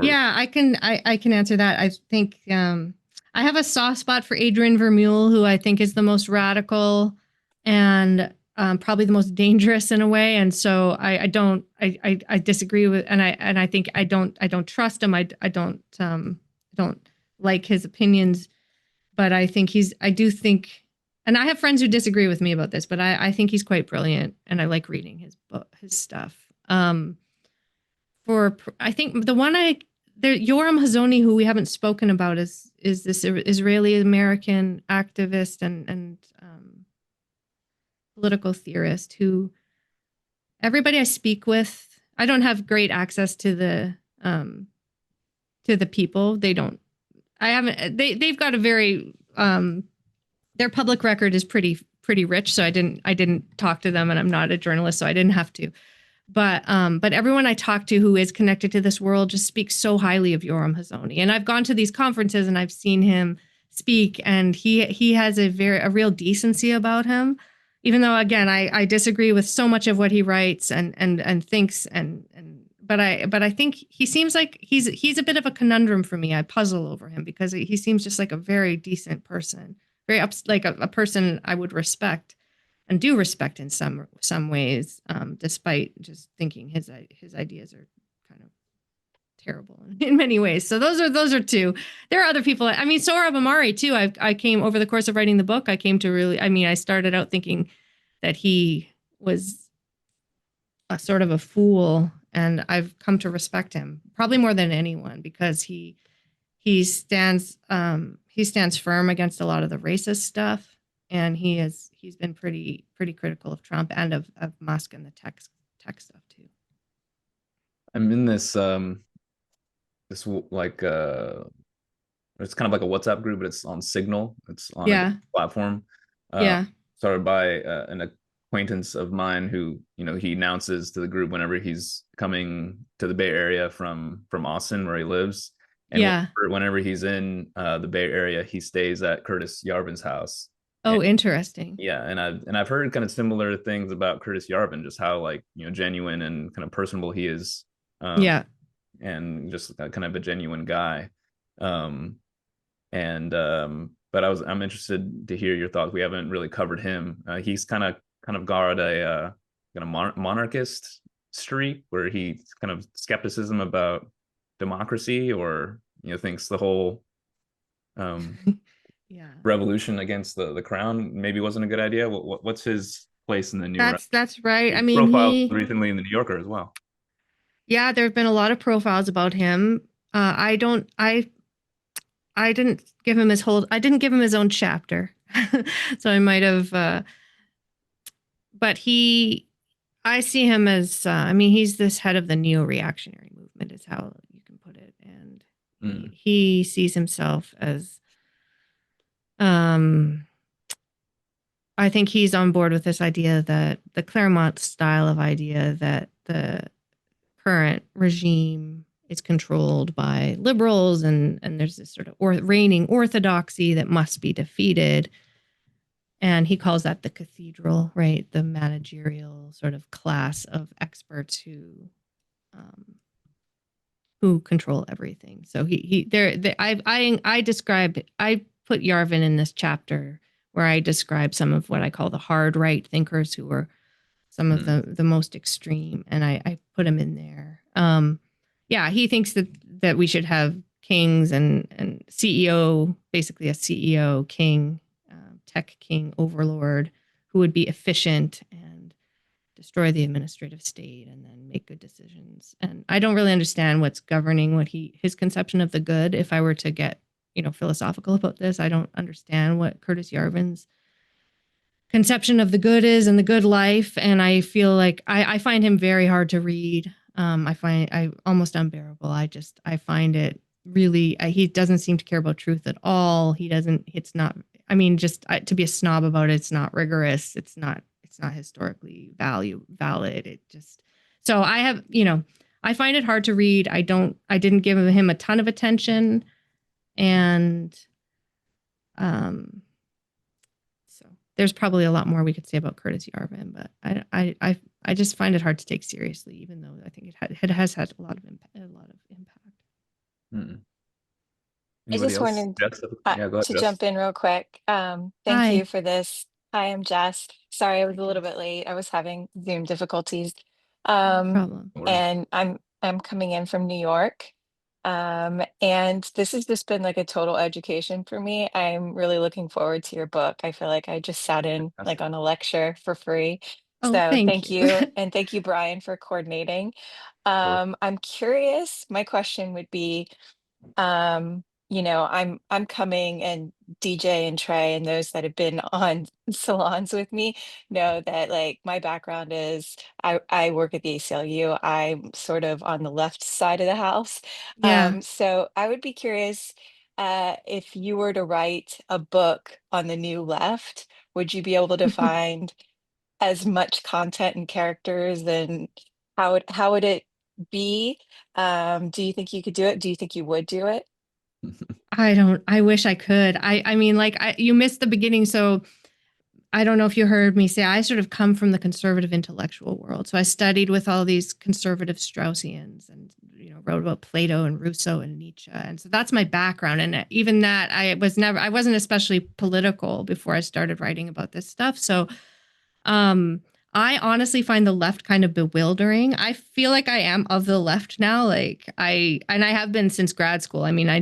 yeah, I can answer that. I think I have a soft spot for Adrian Vermeule, who I think is the most radical and probably the most dangerous in a way. And so I disagree with, and I think I don't trust him. I don't like his opinions, but I do think, and I have friends who disagree with me about this, but I think he's quite brilliant, and I like reading his stuff. I think the one Yoram Hazony, who we haven't spoken about, is this Israeli American activist and political theorist who everybody I speak with, I don't have great access to the people. They've got a very their public record is pretty rich, so I didn't talk to them, and I'm not a journalist, so I didn't have to. But everyone I talk to who is connected to this world just speaks so highly of Yoram Hazony. And I've gone to these conferences and I've seen him speak, and he has a real decency about him. Even though, again, I disagree with so much of what he writes and thinks, but I think he seems like he's a bit of a conundrum for me. I puzzle over him because he seems just like a very decent person, like a person I would respect. And do respect in some ways, despite just thinking his ideas are kind of terrible in many ways. So those are two. There are other people. I mean, Sohrab Ahmari too. I came over the course of writing the book. I came to really. I mean, I started out thinking that he was a sort of a fool, and I've come to respect him probably more than anyone because he stands firm against a lot of the racist stuff. And he's been pretty critical of Trump and of Musk and the tech stuff too. I'm in this like it's kind of like a WhatsApp group, but it's on Signal. It's on a platform. Started by an acquaintance of mine who, he announces to the group whenever he's coming to the Bay Area from Austin, where he lives. And whenever he's in the Bay Area, he stays at Curtis Yarvin's house. Oh, interesting. Yeah, and I've heard kind of similar things about Curtis Yarvin, just how genuine and kind of personable he is. And just kind of a genuine guy. But I'm interested to hear your thoughts. We haven't really covered him. He's kind of got a monarchist streak where he kind of skepticism about democracy, or thinks the whole revolution against the crown maybe wasn't a good idea. What's his place in the new right? That's right. I mean, profiled recently in the New Yorker as well. Yeah, there have been a lot of profiles about him. I didn't give him his own chapter. So I might have but I see him as he's this head of the neo-reactionary movement is how you can put it, and he sees himself as I think he's on board with this idea that the Claremont style of idea that the current regime is controlled by liberals, and there's this sort of reigning orthodoxy that must be defeated. And he calls that the cathedral, right? The managerial sort of class of experts who control everything. So I put Yarvin in this chapter where I describe some of what I call the hard right thinkers who were some of the most extreme, and I put him in there. Yeah, he thinks that we should have kings and CEO, basically a CEO king, tech king overlord who would be efficient and destroy the administrative state and then make good decisions. And I don't really understand what's governing his conception of the good. If I were to get, philosophical about this, I don't understand what Curtis Yarvin's conception of the good is and the good life. And I feel like I find him very hard to read. I almost unbearable. I find it really, he doesn't seem to care about truth at all. It's not, I mean, to be a snob about it, it's not rigorous. It's not historically valid. So I have, I find it hard to read. I didn't give him a ton of attention. And, so there's probably a lot more we could say about Curtis Yarvin, but I just find it hard to take seriously, even though I think it has had a lot of impact. Mm. I Anybody just else? wanted Jess? Yeah, go ahead, to Jess. jump in real quick. Thank Hi. you for this. Hi, I'm Jess. Sorry, I was Hi, a little Jess. bit late. I was having Zoom difficulties. No problem. No worries. And I'm coming in from New York. And this has just been like a total education for me. I'm really looking forward to your book. I feel like I just sat in like on a lecture for free. Oh, So thank thank you. you. And thank you, Brian, for coordinating. I'm curious, my question would be, I'm coming, and DJ and Trey and those that have been on salons with me know that like my background is I work at the ACLU. I'm sort of on the left side of the house. Yeah. So I would be curious, if you were to write a book on the new left, would you be able to find as much content and characters, and how would it be? Do you think you could do it? Do you think you would do it? I wish I could. I mean, like you missed the beginning. So I don't know if you heard me say, I sort of come from the conservative intellectual world. So I studied with all these conservative Straussians and, wrote about Plato and Rousseau and Nietzsche. And so that's my background. And even that I wasn't especially political before I started writing about this stuff. So, I honestly find the left kind of bewildering. I feel like I am of the left now. Like I have been since grad school. I mean, I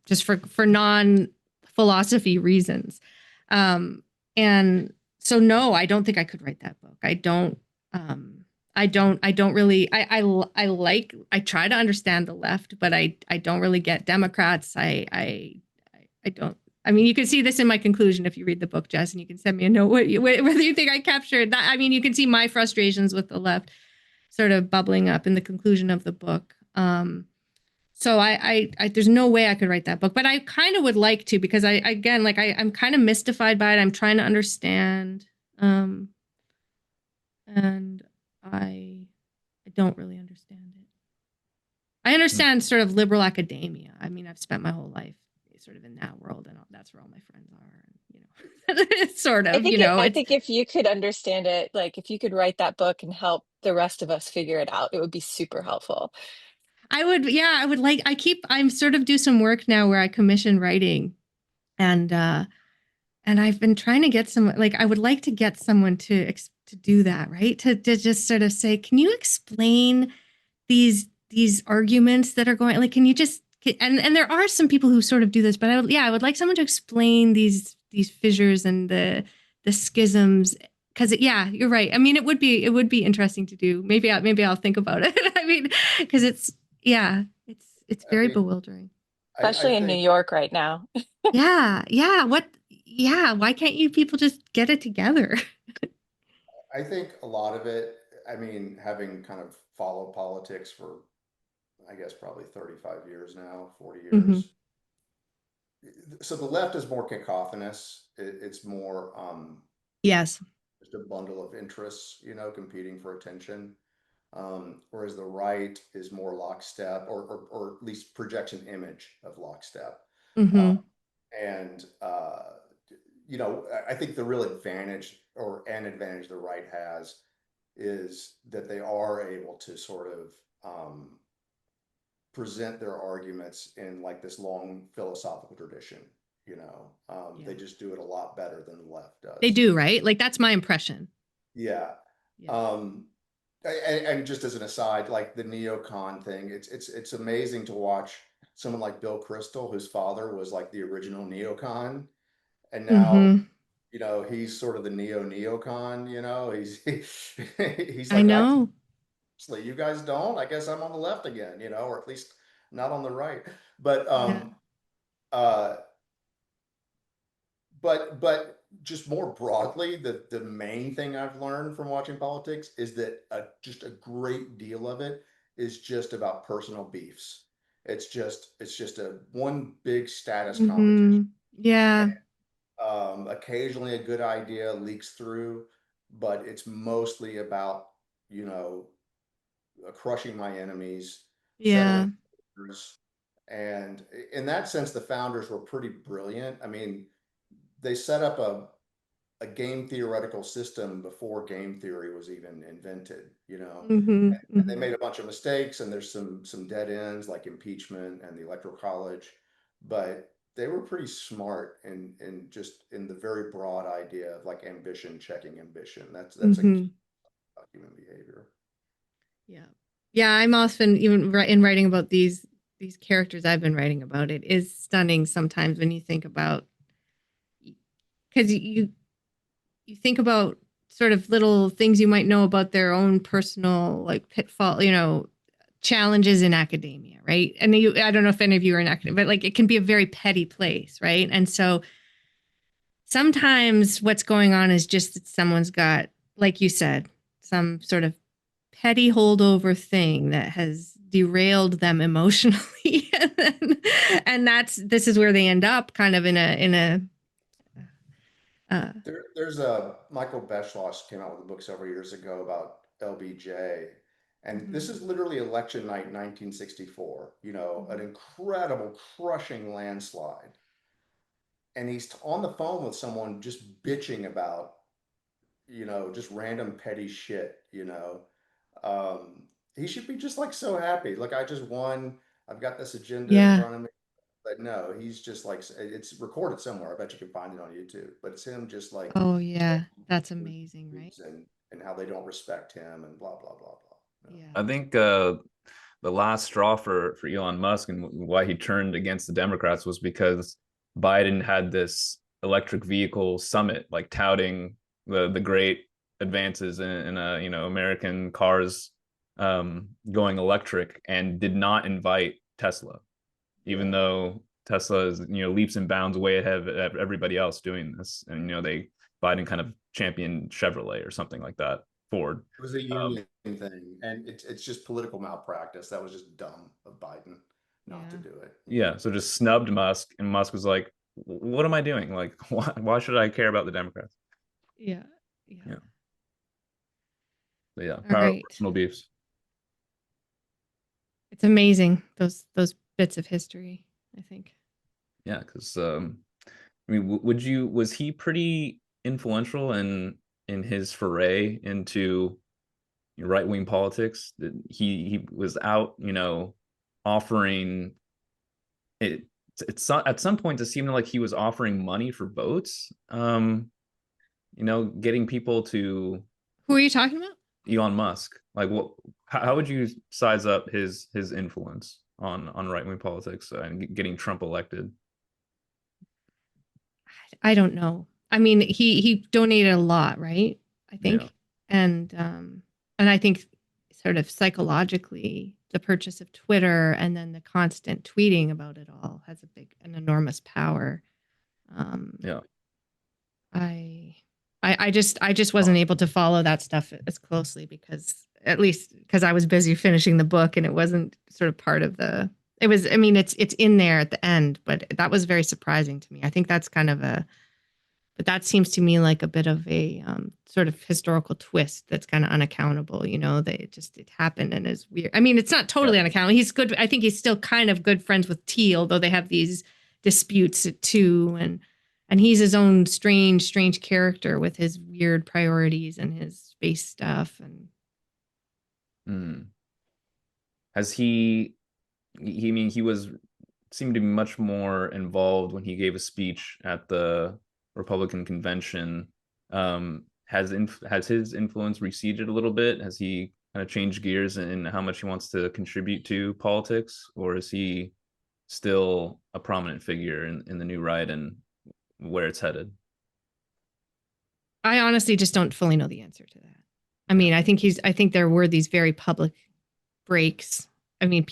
just for non philosophy reasons. And so no, I don't think I could write that book. I don't really, I try to understand the left, but I don't really get Democrats. I don't, I mean, you can see this in my conclusion if you read the book, Jess, and you can send me a note whether you think I captured that. I mean, you can see my frustrations with the left sort of bubbling up in the conclusion of the book. So there's no way I could write that book, but I kind of would like to, because I'm kind of mystified by it. I'm trying to understand, and I don't really understand it. I understand sort of liberal academia. I mean, I've spent my whole life sort of in that world, and that's where all my friends are. And, it's sort of, I think if you could understand it, like if you could write that book and help the rest of us figure it out, it would be super helpful. I would like, I'm sort of do some work now where I commission writing, and I've been trying to get I would like to get someone to do that, right? To just sort of say, can you explain these arguments that are going, like, can you just, and there are some people who sort of do this, but I would like someone to explain these fissures and the schisms, because you're right. I mean, it would be interesting to do. Maybe I'll think about it. I mean, because it's very bewildering. Especially in New York right now. Yeah. Why can't you people just get it together? I think a lot of it, I mean, having kind of followed politics for, I guess, probably 35 years now, 40 years. Mm-hmm. So the left is more cacophonous. It's more Yes. just a bundle of interests, competing for attention. Whereas the right is more lockstep, or at least projects an image of lockstep. Mm-hmm. And I think the real advantage, or an advantage the right has, is that they are able to sort of present their arguments in like this long philosophical tradition. They just do it a lot better than the left does. They do, right? Like, that's my impression. Yeah. Yeah. And just as an aside, like the neocon thing, it's amazing to watch someone like Bill Kristol, whose father was like the original neocon, and now, Mm-hmm. you know, he's sort of the neocon, you know, he's I like, know. actually, you guys don't, I guess I'm on the left again, you know, or at least not on the right. But Yeah. uh but just more broadly, the main thing I've learned from watching politics is that just a great deal of it is just about personal beefs. It's just a one big status competition. Mm-hmm. Yeah. Occasionally a good idea leaks through, but it's mostly about, you know, crushing my enemies, Yeah. settling scores. And in that sense, the founders were pretty brilliant. I mean, they set up a game theoretical system before game theory was even invented, you know. Mm-hmm. And they Mm-hmm. made a bunch of mistakes, and there's some dead ends like impeachment and the electoral college, but they were pretty smart in just in the very broad idea of like ambition checking ambition. That's a Mm-hmm. key about human behavior. Yeah. Yeah. I'm often even in writing about these characters I've been writing about, it is stunning sometimes when you think about, because you think about sort of little things you might know about their own personal like pitfall, challenges in academia, right? And I don't know if any of you are in academia, but like it can be a very petty place, right? And so sometimes what's going on is just that someone's got, like you said, some sort of petty holdover thing that has derailed them emotionally. And this is where they end up kind of in a uh, There's a Michael Beschloss came out with a book several years ago about LBJ, and this mhm, is literally election night 1964. You know, an mhm. incredible, crushing landslide, and he's on the phone with someone just bitching about, you know, just random petty shit. You know, he should be just like so happy. Like I just won. I've got this agenda in Yeah. front of me. But no, he's just like it's recorded somewhere. I bet you can find it on YouTube. But it's him just like Oh yeah, that's amazing, right? and how they don't respect him and blah blah blah blah. Yeah. I think the last straw for Elon Musk and why he turned against the Democrats was because Biden had this electric vehicle summit, like touting the great advances in American cars going electric, and did not invite Tesla, Yeah. even though Tesla is leaps and bounds way ahead of everybody else doing this, and they Biden kind of championed Chevrolet or something like that, Ford. It was a Um, union thing, and it's just political malpractice. That was just dumb of Biden not to Yeah. do it. You know? Yeah, so just snubbed Musk, and Musk was like, "What am I doing? Like, why should I care about the Democrats?" Yeah. Yeah. Yeah, but yeah, All power of right. personal beefs. It's amazing those bits of history, I think. Yeah, because I mean, was he pretty influential in his foray into right wing politics? That he was out, offering it. It's at some point it seemed like he was offering money for votes. Getting people to Who are you talking about? Elon Musk. Like, what? How would you size up his influence on right wing politics and getting Trump elected? I don't know. I mean, he donated a lot, right? I Yeah, think. And I think sort of psychologically the purchase of Twitter and then the constant tweeting about it all has an enormous power. Um yeah. I I just wasn't able to follow that stuff as closely because at least because I was busy finishing the book and it wasn't sort of part of the it was I mean it's in there at the end, but that was very surprising to me. I think that's kind of a but that seems to me like a bit of a sort of historical twist that's kind of unaccountable, that it happened and is weird. I mean, it's not Yeah. totally unaccountable. He's good. I think he's still kind of good friends with T, although they have these disputes too. And he's his own strange character with his weird priorities and his space stuff. And Mm. Has I mean, he was seemed to be much more involved when he gave a speech at the Republican convention. has his influence receded a little bit? Has he kind of changed gears in how much he wants to contribute to politics, or is he still a prominent figure in the new right and where it's headed? I honestly just don't fully know the answer to that. I mean, I think there were these very public breaks. I mean,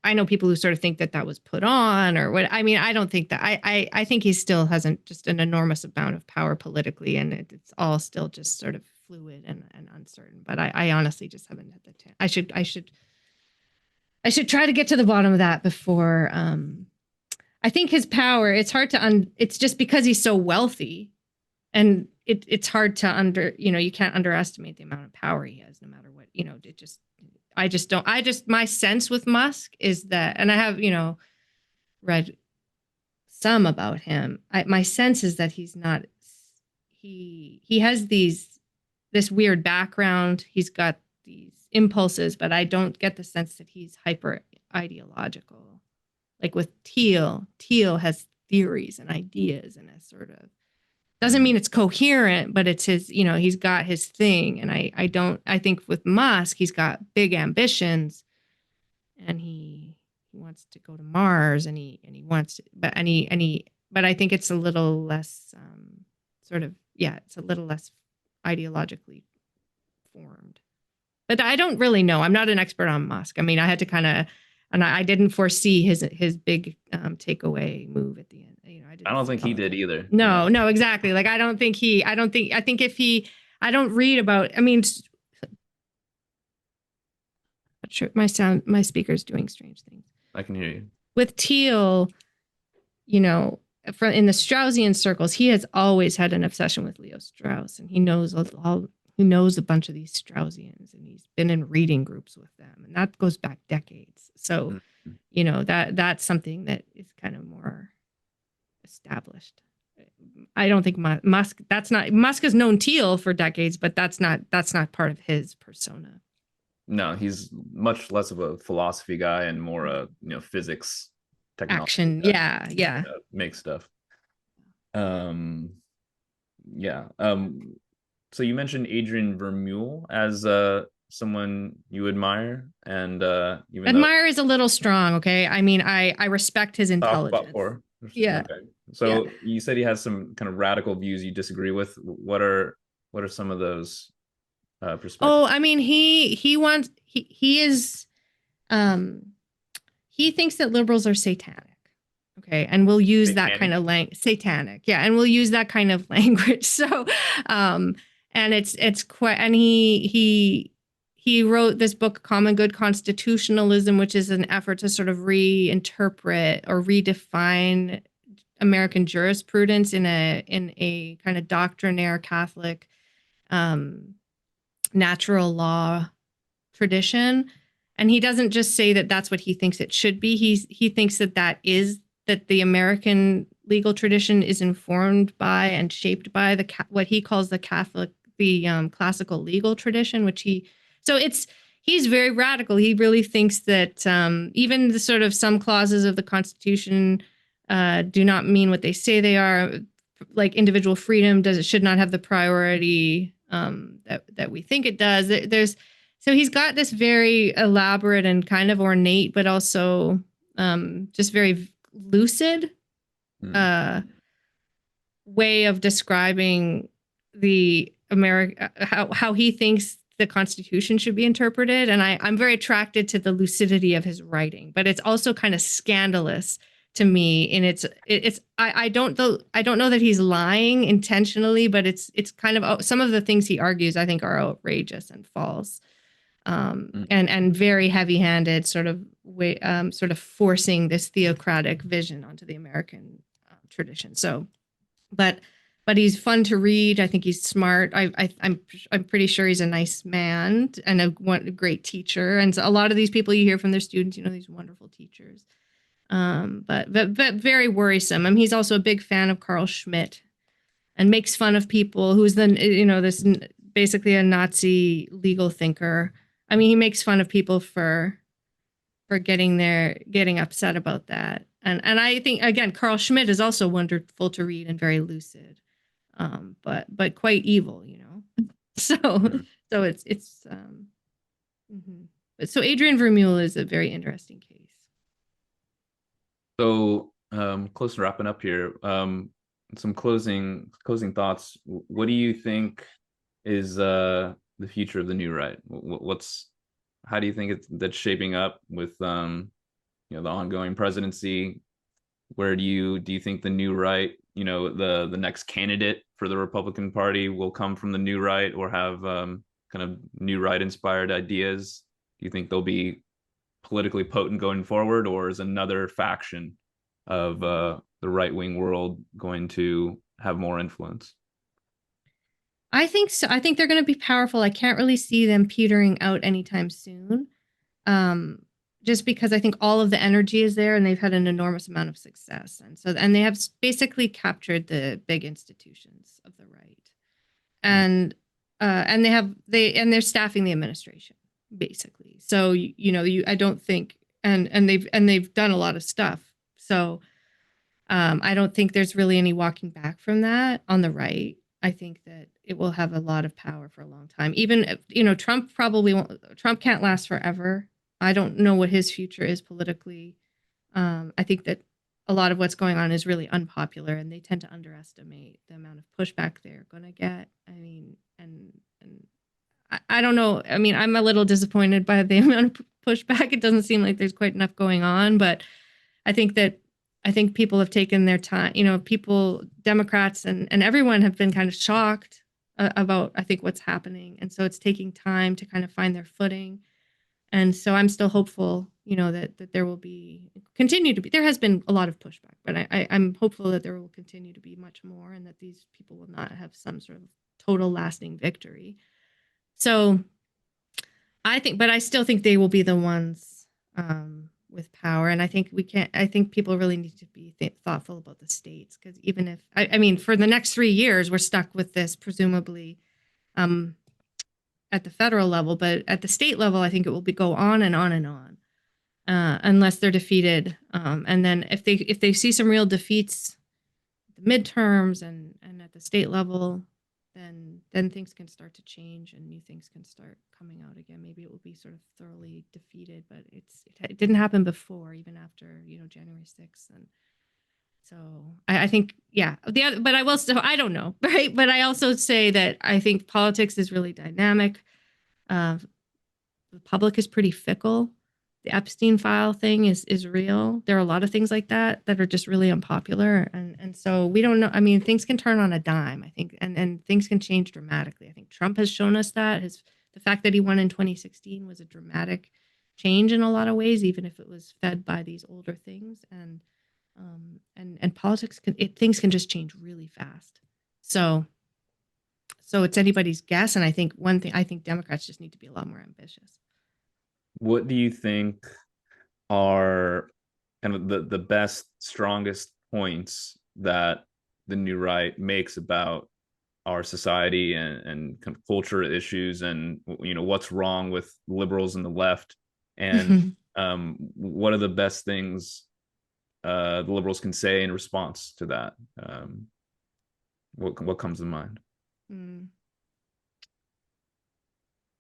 I know people who sort of think that was put on or what. I mean, I don't think that. I think he still hasn't just an enormous amount of power politically, and it's all still just sort of fluid and uncertain. But I honestly just haven't had the time. I should try to get to the bottom of that before. I think his power. It's hard to it's just because he's so wealthy, and it's hard to you can't underestimate the amount of power he has, no matter what. My sense with Musk is that, and I have, read some about him. My sense is that he's not, he has this weird background. He's got these impulses, but I don't get the sense that he's hyper ideological. Like with Thiel has theories and ideas and a sort of, doesn't mean it's coherent, but it's his, he's got his thing. And I think with Musk, he's got big ambitions, and he wants to go to Mars, and he wants to, but I think it's a little less it's a little less ideologically formed. But I don't really know. I'm not an expert on Musk. I mean, I had to kind of, and I didn't foresee his big takeaway move at the end. I don't think he did either. No, exactly. Like, I think if he, I don't read about, I mean, not sure, my speaker's doing strange things. I can hear you. With Thiel, in the Straussian circles, he has always had an obsession with Leo Strauss, and he knows a bunch of these Straussians, and he's been in reading groups with them, and that goes back decades. So, that's something that is kind of more established. I don't think Musk has known Thiel for decades, but that's not part of his persona. No, he's much less of a philosophy guy and more a physics, technology action guy. Yeah. Make stuff. So you mentioned Adrian Vermeule as someone you admire, and admire is a little strong. Okay, I mean, I respect his intelligence. Yeah. Okay. So you said he has some kind of radical views you disagree with. What are some of those perspectives? Oh, I mean, he thinks that liberals are satanic. Okay, and we'll use that kind of satanic. Yeah, and we'll use that kind of language. So, and it's quite, and he wrote this book, Common Good Constitutionalism, which is an effort to sort of reinterpret or redefine American jurisprudence in a kind of doctrinaire Catholic natural law tradition. And he doesn't just say that that's what he thinks it should be. He thinks that the American legal tradition is informed by and shaped by what he calls the classical legal tradition, he's very radical. He really thinks that even the sort of some clauses of the Constitution do not mean what they say they are. Like individual freedom should not have the priority that we think it does. So he's got this very elaborate and kind of ornate, but also just very lucid way of describing the how he thinks the Constitution should be interpreted. And I'm very attracted to the lucidity of his writing, but it's also kind of scandalous to me. And I don't know that he's lying intentionally, but it's kind of, some of the things he argues, I think, are outrageous and false. And very heavy-handed sort of way, sort of forcing this theocratic vision onto the American tradition. So, but he's fun to read. I think he's smart. I'm pretty sure he's a nice man and a great teacher. And so a lot of these people you hear from their students, these wonderful teachers. But very worrisome. I mean, he's also a big fan of Carl Schmitt and makes fun of people who's this basically a Nazi legal thinker. I mean, he makes fun of people for getting upset about that. And I think, again, Carl Schmitt is also wonderful to read and very lucid, but quite evil, So Mhm. so it's mhm. So Adrian Vermeule is a very interesting case. So, close to wrapping up here. Some closing thoughts. What do you think is the future of the new right? What's how do you think that's shaping up with the ongoing presidency? Where do you think the new right, the next candidate for the Republican Party will come from the new right or have kind of new right inspired ideas? Do you think they'll be politically potent going forward, or is another faction of the right wing world going to have more influence? I think so. I think they're going to be powerful. I can't really see them petering out anytime soon. Um, just because I think all of the energy is there and they've had an enormous amount of success. And they have basically captured the big institutions of the right. And they're staffing the administration basically. So I don't think and they've done a lot of stuff. So I don't think there's really any walking back from that on the right. I think that it will have a lot of power for a long time. Even Trump probably won't. Trump can't last forever. I don't know what his future is politically. I think that a lot of what's going on is really unpopular, and they tend to underestimate the amount of pushback they're going to get. I mean, and I don't know. I mean, I'm a little disappointed by the amount of pushback. It doesn't seem like there's quite enough going on, but I think that I think people have taken their time. People, Democrats and everyone have been kind of shocked about I think what's happening, and so it's taking time to kind of find their footing. And so I'm still hopeful, that there will continue to be. There has been a lot of pushback, but I'm hopeful that there will continue to be much more, and that these people will not have some sort of total lasting victory. So but I still think they will be the ones with power. And I think I think people really need to be thoughtful about the states, because even if, I mean, for the next 3 years, we're stuck with this, presumably, at the federal level, but at the state level, I think it will go on and on and on, unless they're defeated. And then if they see some real defeats, the midterms and at the state level, then things can start to change and new things can start coming out again. Maybe it will be sort of thoroughly defeated, but it didn't happen before, even after January 6th. And so I think, yeah, but I will still, I don't know, right? But I also say that I think politics is really dynamic. The public is pretty fickle. The Epstein file thing is real. There are a lot of things like that are just really unpopular, and so we don't know. I mean, things can turn on a dime, I think, and things can change dramatically. I think Trump has shown us that. The fact that he won in 2016 was a dramatic change in a lot of ways, even if it was fed by these older things. And politics things can just change really fast. So it's anybody's guess. And I think Democrats just need to be a lot more ambitious. What do you think are kind of the best, strongest points that the new right makes about our society and kind of culture issues, and what's wrong with liberals and the left, and what are the best things the liberals can say in response to that? What comes to mind?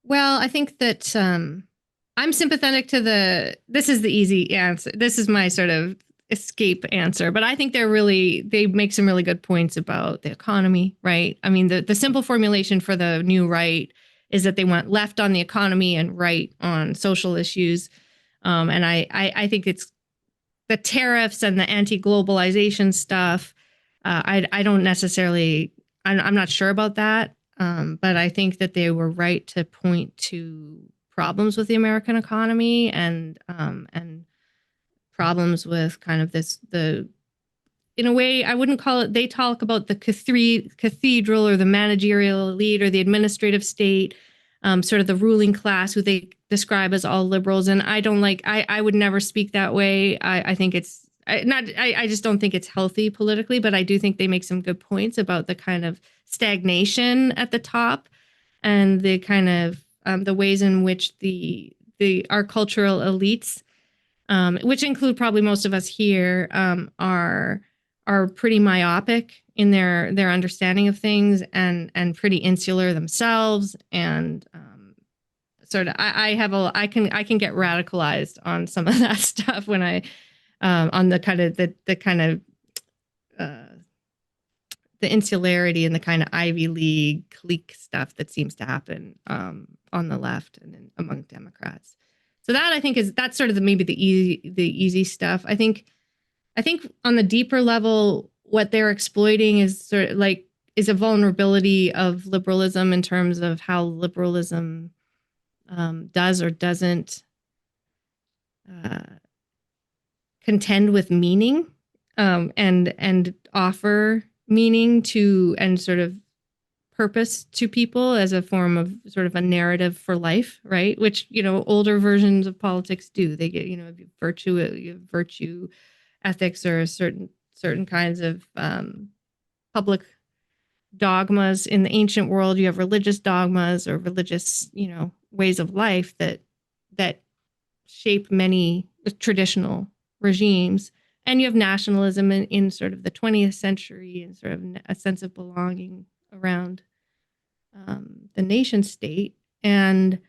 Well, I think that I'm sympathetic to this is the easy answer. This is my sort of escape answer, but I think they make some really good points about the economy, right? I mean, the simple formulation for the new right is that they want left on the economy and right on social issues. And I think it's the tariffs and the anti-globalization stuff. I don't necessarily, I'm not sure about that. But I think that they were right to point to problems with the American economy and problems with kind of in a way, I wouldn't call it, they talk about the cathedral or the managerial elite or the administrative state, sort of the ruling class who they describe as all liberals. And I would never speak that way. I think it's I just don't think it's healthy politically, but I do think they make some good points about the kind of stagnation at the top and the kind of the ways in which our cultural elites, which include probably most of us here, are pretty myopic in their understanding of things, and pretty insular themselves, and sort of I can get radicalized on some of that stuff when I on the kind of the kind of the insularity and the kind of Ivy League clique stuff that seems to happen on the left and among Democrats. So that I think that's sort of maybe the easy stuff. I think on the deeper level, what they're exploiting is sort of like is a vulnerability of liberalism in terms of how liberalism does or doesn't contend with meaning and offer meaning to and sort of purpose to people as a form of sort of a narrative for life, right? Which, older versions of politics do. They get, virtue ethics or certain kinds of public dogmas. In the ancient world, you have religious dogmas or religious, ways of life that shape many traditional regimes. And you have nationalism in sort of the 20th century and sort of a sense of belonging around the nation state. And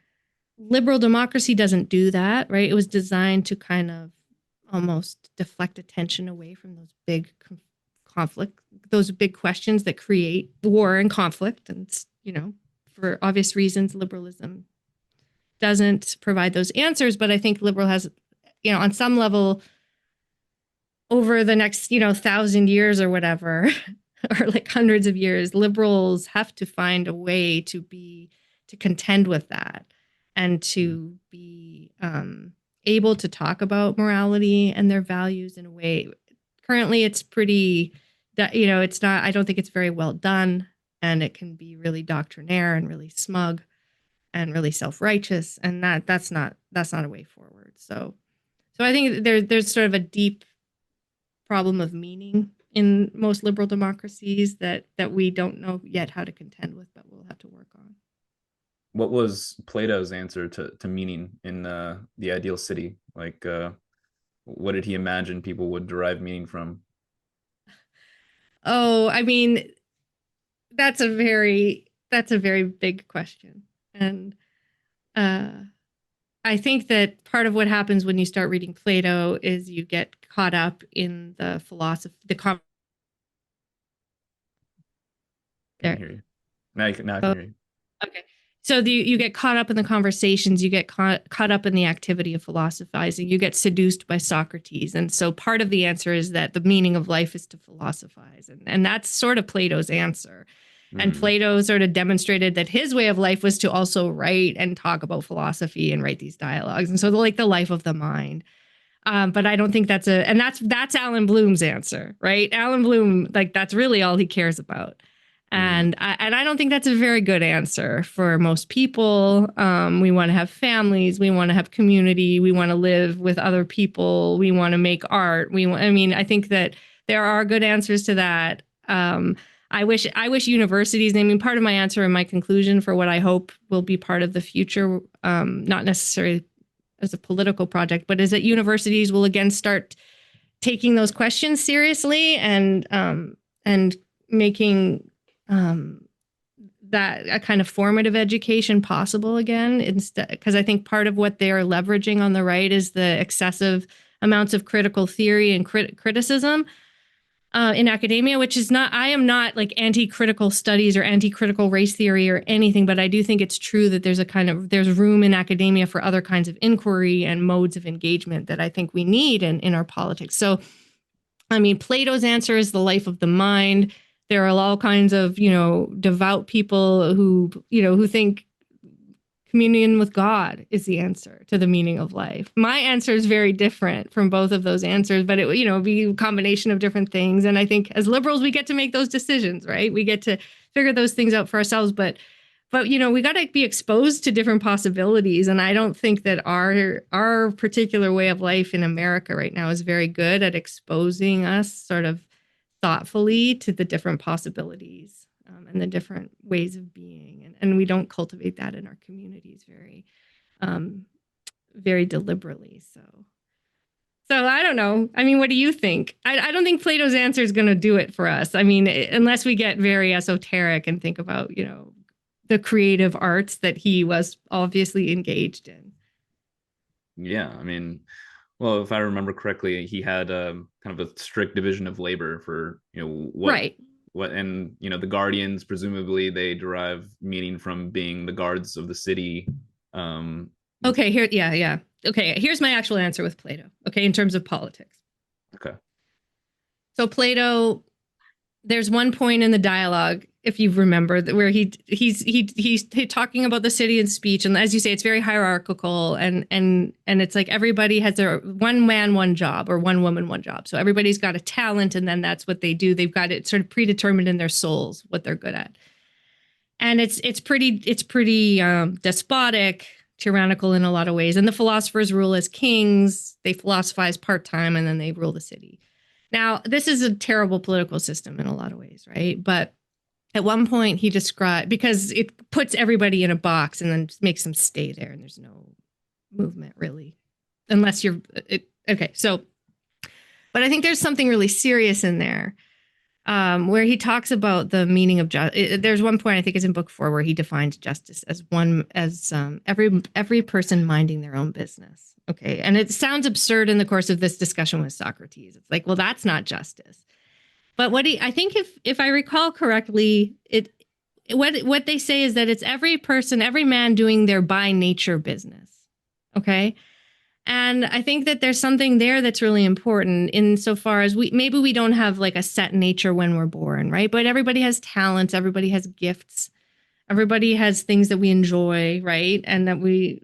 liberal democracy doesn't do that, right? It was designed to kind of almost deflect attention away from those big conflict, those big questions that create war and conflict. And, for obvious reasons, liberalism doesn't provide those answers. But I think liberal has, on some level, over the next, 1,000 years or whatever, or like hundreds of years, liberals have to find a way to contend with that and to be able to talk about morality and their values in a way. Currently, it's pretty, it's not, I don't think it's very well done, and it can be really doctrinaire and really smug and really self-righteous, and that's not a way forward. So I think there's sort of a deep problem of meaning in most liberal democracies that we don't know yet how to contend with, but we'll have to work on. What was Plato's answer to meaning in the ideal city? Like, what did he imagine people would derive meaning from? Oh, I mean, that's a very big question. And I think that part of what happens when you start reading Plato is you get caught up in the philosophy, Can hear you. Now I can hear you. Okay. So you get caught up in the conversations, you get caught up in the activity of philosophizing, you get seduced by Socrates. And so part of the answer is that the meaning of life is to philosophize. And that's sort of Plato's answer. And Plato sort of demonstrated that his way of life was to also write and talk about philosophy and write these dialogues. And so like the life of the mind. But I don't think that's Alan Bloom's answer, right? Alan Bloom, like that's really all he cares about. And I don't think that's a very good answer for most people. We want to have families. We want to have community. We want to live with other people. We want to make art. I think that there are good answers to that. I wish universities, part of my answer and my conclusion for what I hope will be part of the future, not necessarily as a political project, but is that universities will again start taking those questions seriously and making that a kind of formative education possible again, instead, because I think part of what they are leveraging on the right is the excessive amounts of critical theory and criticism in academia, which is not, I am not like anti-critical studies or anti-critical race theory or anything, but I do think it's true that there's room in academia for other kinds of inquiry and modes of engagement that I think we need in our politics. So, Plato's answer is the life of the mind. There are all kinds of, devout people who think communion with God is the answer to the meaning of life. My answer is very different from both of those answers, but it, be a combination of different things. And I think as liberals, we get to make those decisions, right? We get to figure those things out for ourselves, but we got to be exposed to different possibilities. And I don't think that our particular way of life in America right now is very good at exposing us sort of thoughtfully to the different possibilities and the different ways of being. And we don't cultivate that in our communities very, very deliberately. So So I don't know. I mean, what do you think? I don't think Plato's answer is going to do it for us. I mean, unless we get very esoteric and think about, the creative arts that he was obviously engaged in. Yeah, I mean, well, if I remember correctly, he had kind of a strict division of labor for Right. and the guardians, presumably they derive meaning from being the guards of the city. Okay, here, yeah. Okay, here's my actual answer with Plato. Okay, in terms of politics. Okay. So Plato, there's one point in the dialogue, if you remember, where he's talking about the city and speech, and as you say, it's very hierarchical, and it's like everybody has their one man, one job, or one woman, one job. So everybody's got a talent, and then that's what they do. They've got it sort of predetermined in their souls what they're good at, and it's pretty despotic, tyrannical in a lot of ways. And the philosophers rule as kings. They philosophize part time, and then they rule the city. Now, this is a terrible political system in a lot of ways, right? But at one point he described, because it puts everybody in a box and then makes them stay there, and there's no movement really, unless okay. So, but I think there's something really serious in there, where he talks about the meaning of justice. There's one point, I think it's in book 4, where he defines justice as every person minding their own business. Okay. And it sounds absurd in the course of this discussion with Socrates. It's like, well, that's not justice. But I think if I recall correctly, what they say is that it's every person, every man doing their by nature business. Okay. And I think that there's something there that's really important insofar as maybe we don't have like a set nature when we're born, right? But everybody has talents, everybody has gifts, everybody has things that we enjoy, right? And that we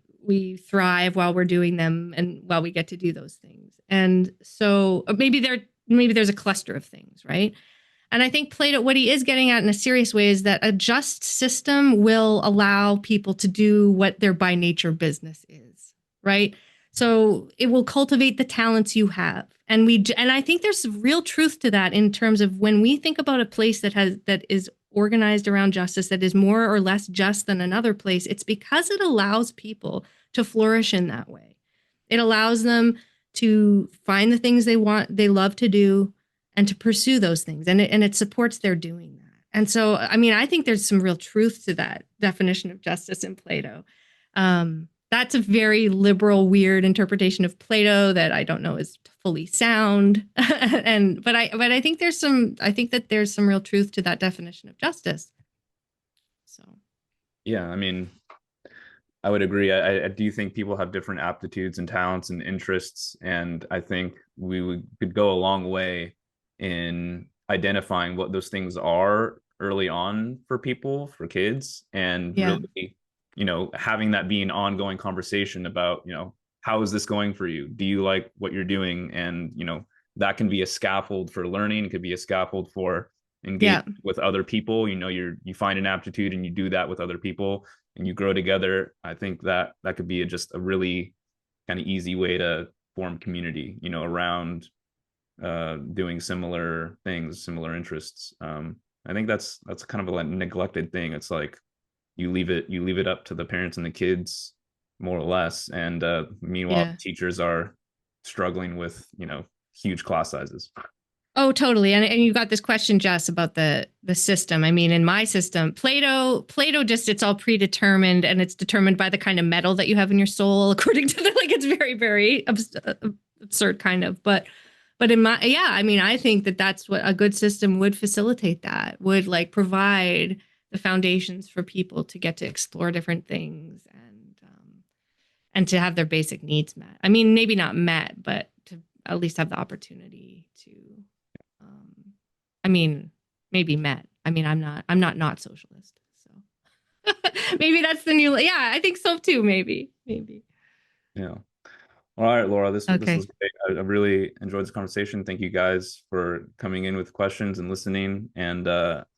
thrive while we're doing them and while we get to do those things. And so maybe there's a cluster of things, right? And I think Plato, what he is getting at in a serious way is that a just system will allow people to do what their by nature business is, right? So it will cultivate the talents you have. And I think there's real truth to that in terms of when we think about a place that is organized around justice, that is more or less just than another place, it's because it allows people to flourish in that way. It allows them to find the things they want, they love to do, and to pursue those things. And it supports their doing that. And so, I mean, I think there's some real truth to that definition of justice in Plato. That's a very liberal, weird interpretation of Plato that I don't know is fully sound. But I think that there's some real truth to that definition of justice. So yeah, I mean, I would agree. I do think people have different aptitudes and talents and interests, and I think could go a long way in identifying what those things are early on for people, for kids, and really, having that be an ongoing conversation about, how is this going for you? Do you like what you're doing? And, that can be a scaffold for learning. It could be a scaffold for engaging with other people. You find an aptitude and you do that with other people and you grow together. I think that could be just a really kind of easy way to form community, around doing similar things, similar interests. I think that's kind of a neglected thing. It's like you leave it up to the parents and the kids more or less, and meanwhile teachers are struggling with huge class sizes. Oh, totally. And you got this question, Jess, about the system. I mean, in my system, Plato just, it's all predetermined, and it's determined by the kind of metal that you have in your soul, according to it's very, very absurd kind of. But in I mean, I think that that's what a good system would facilitate, that would provide the foundations for people to get to explore different things and to have their basic needs met. I mean, maybe not met, but to at least have the opportunity to, I mean, maybe met. I mean, I'm not socialist. So maybe that's the new, I think so too. Maybe. Yeah. All right, Laura, this was great. I really enjoyed this conversation. Thank you guys for coming in with questions and listening, and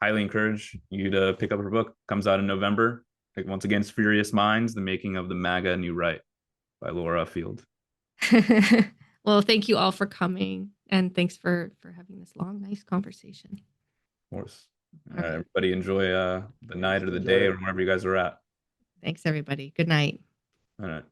highly encourage you to pick up her book. Comes out in November. Once again, it's Furious Minds, The Making of the MAGA New Right by Laura Field. Well, thank you all for coming, and thanks for having this long, nice conversation. Of course. All right, everybody enjoy the night or the day or wherever you guys are at. Thanks, everybody. Good night. All right.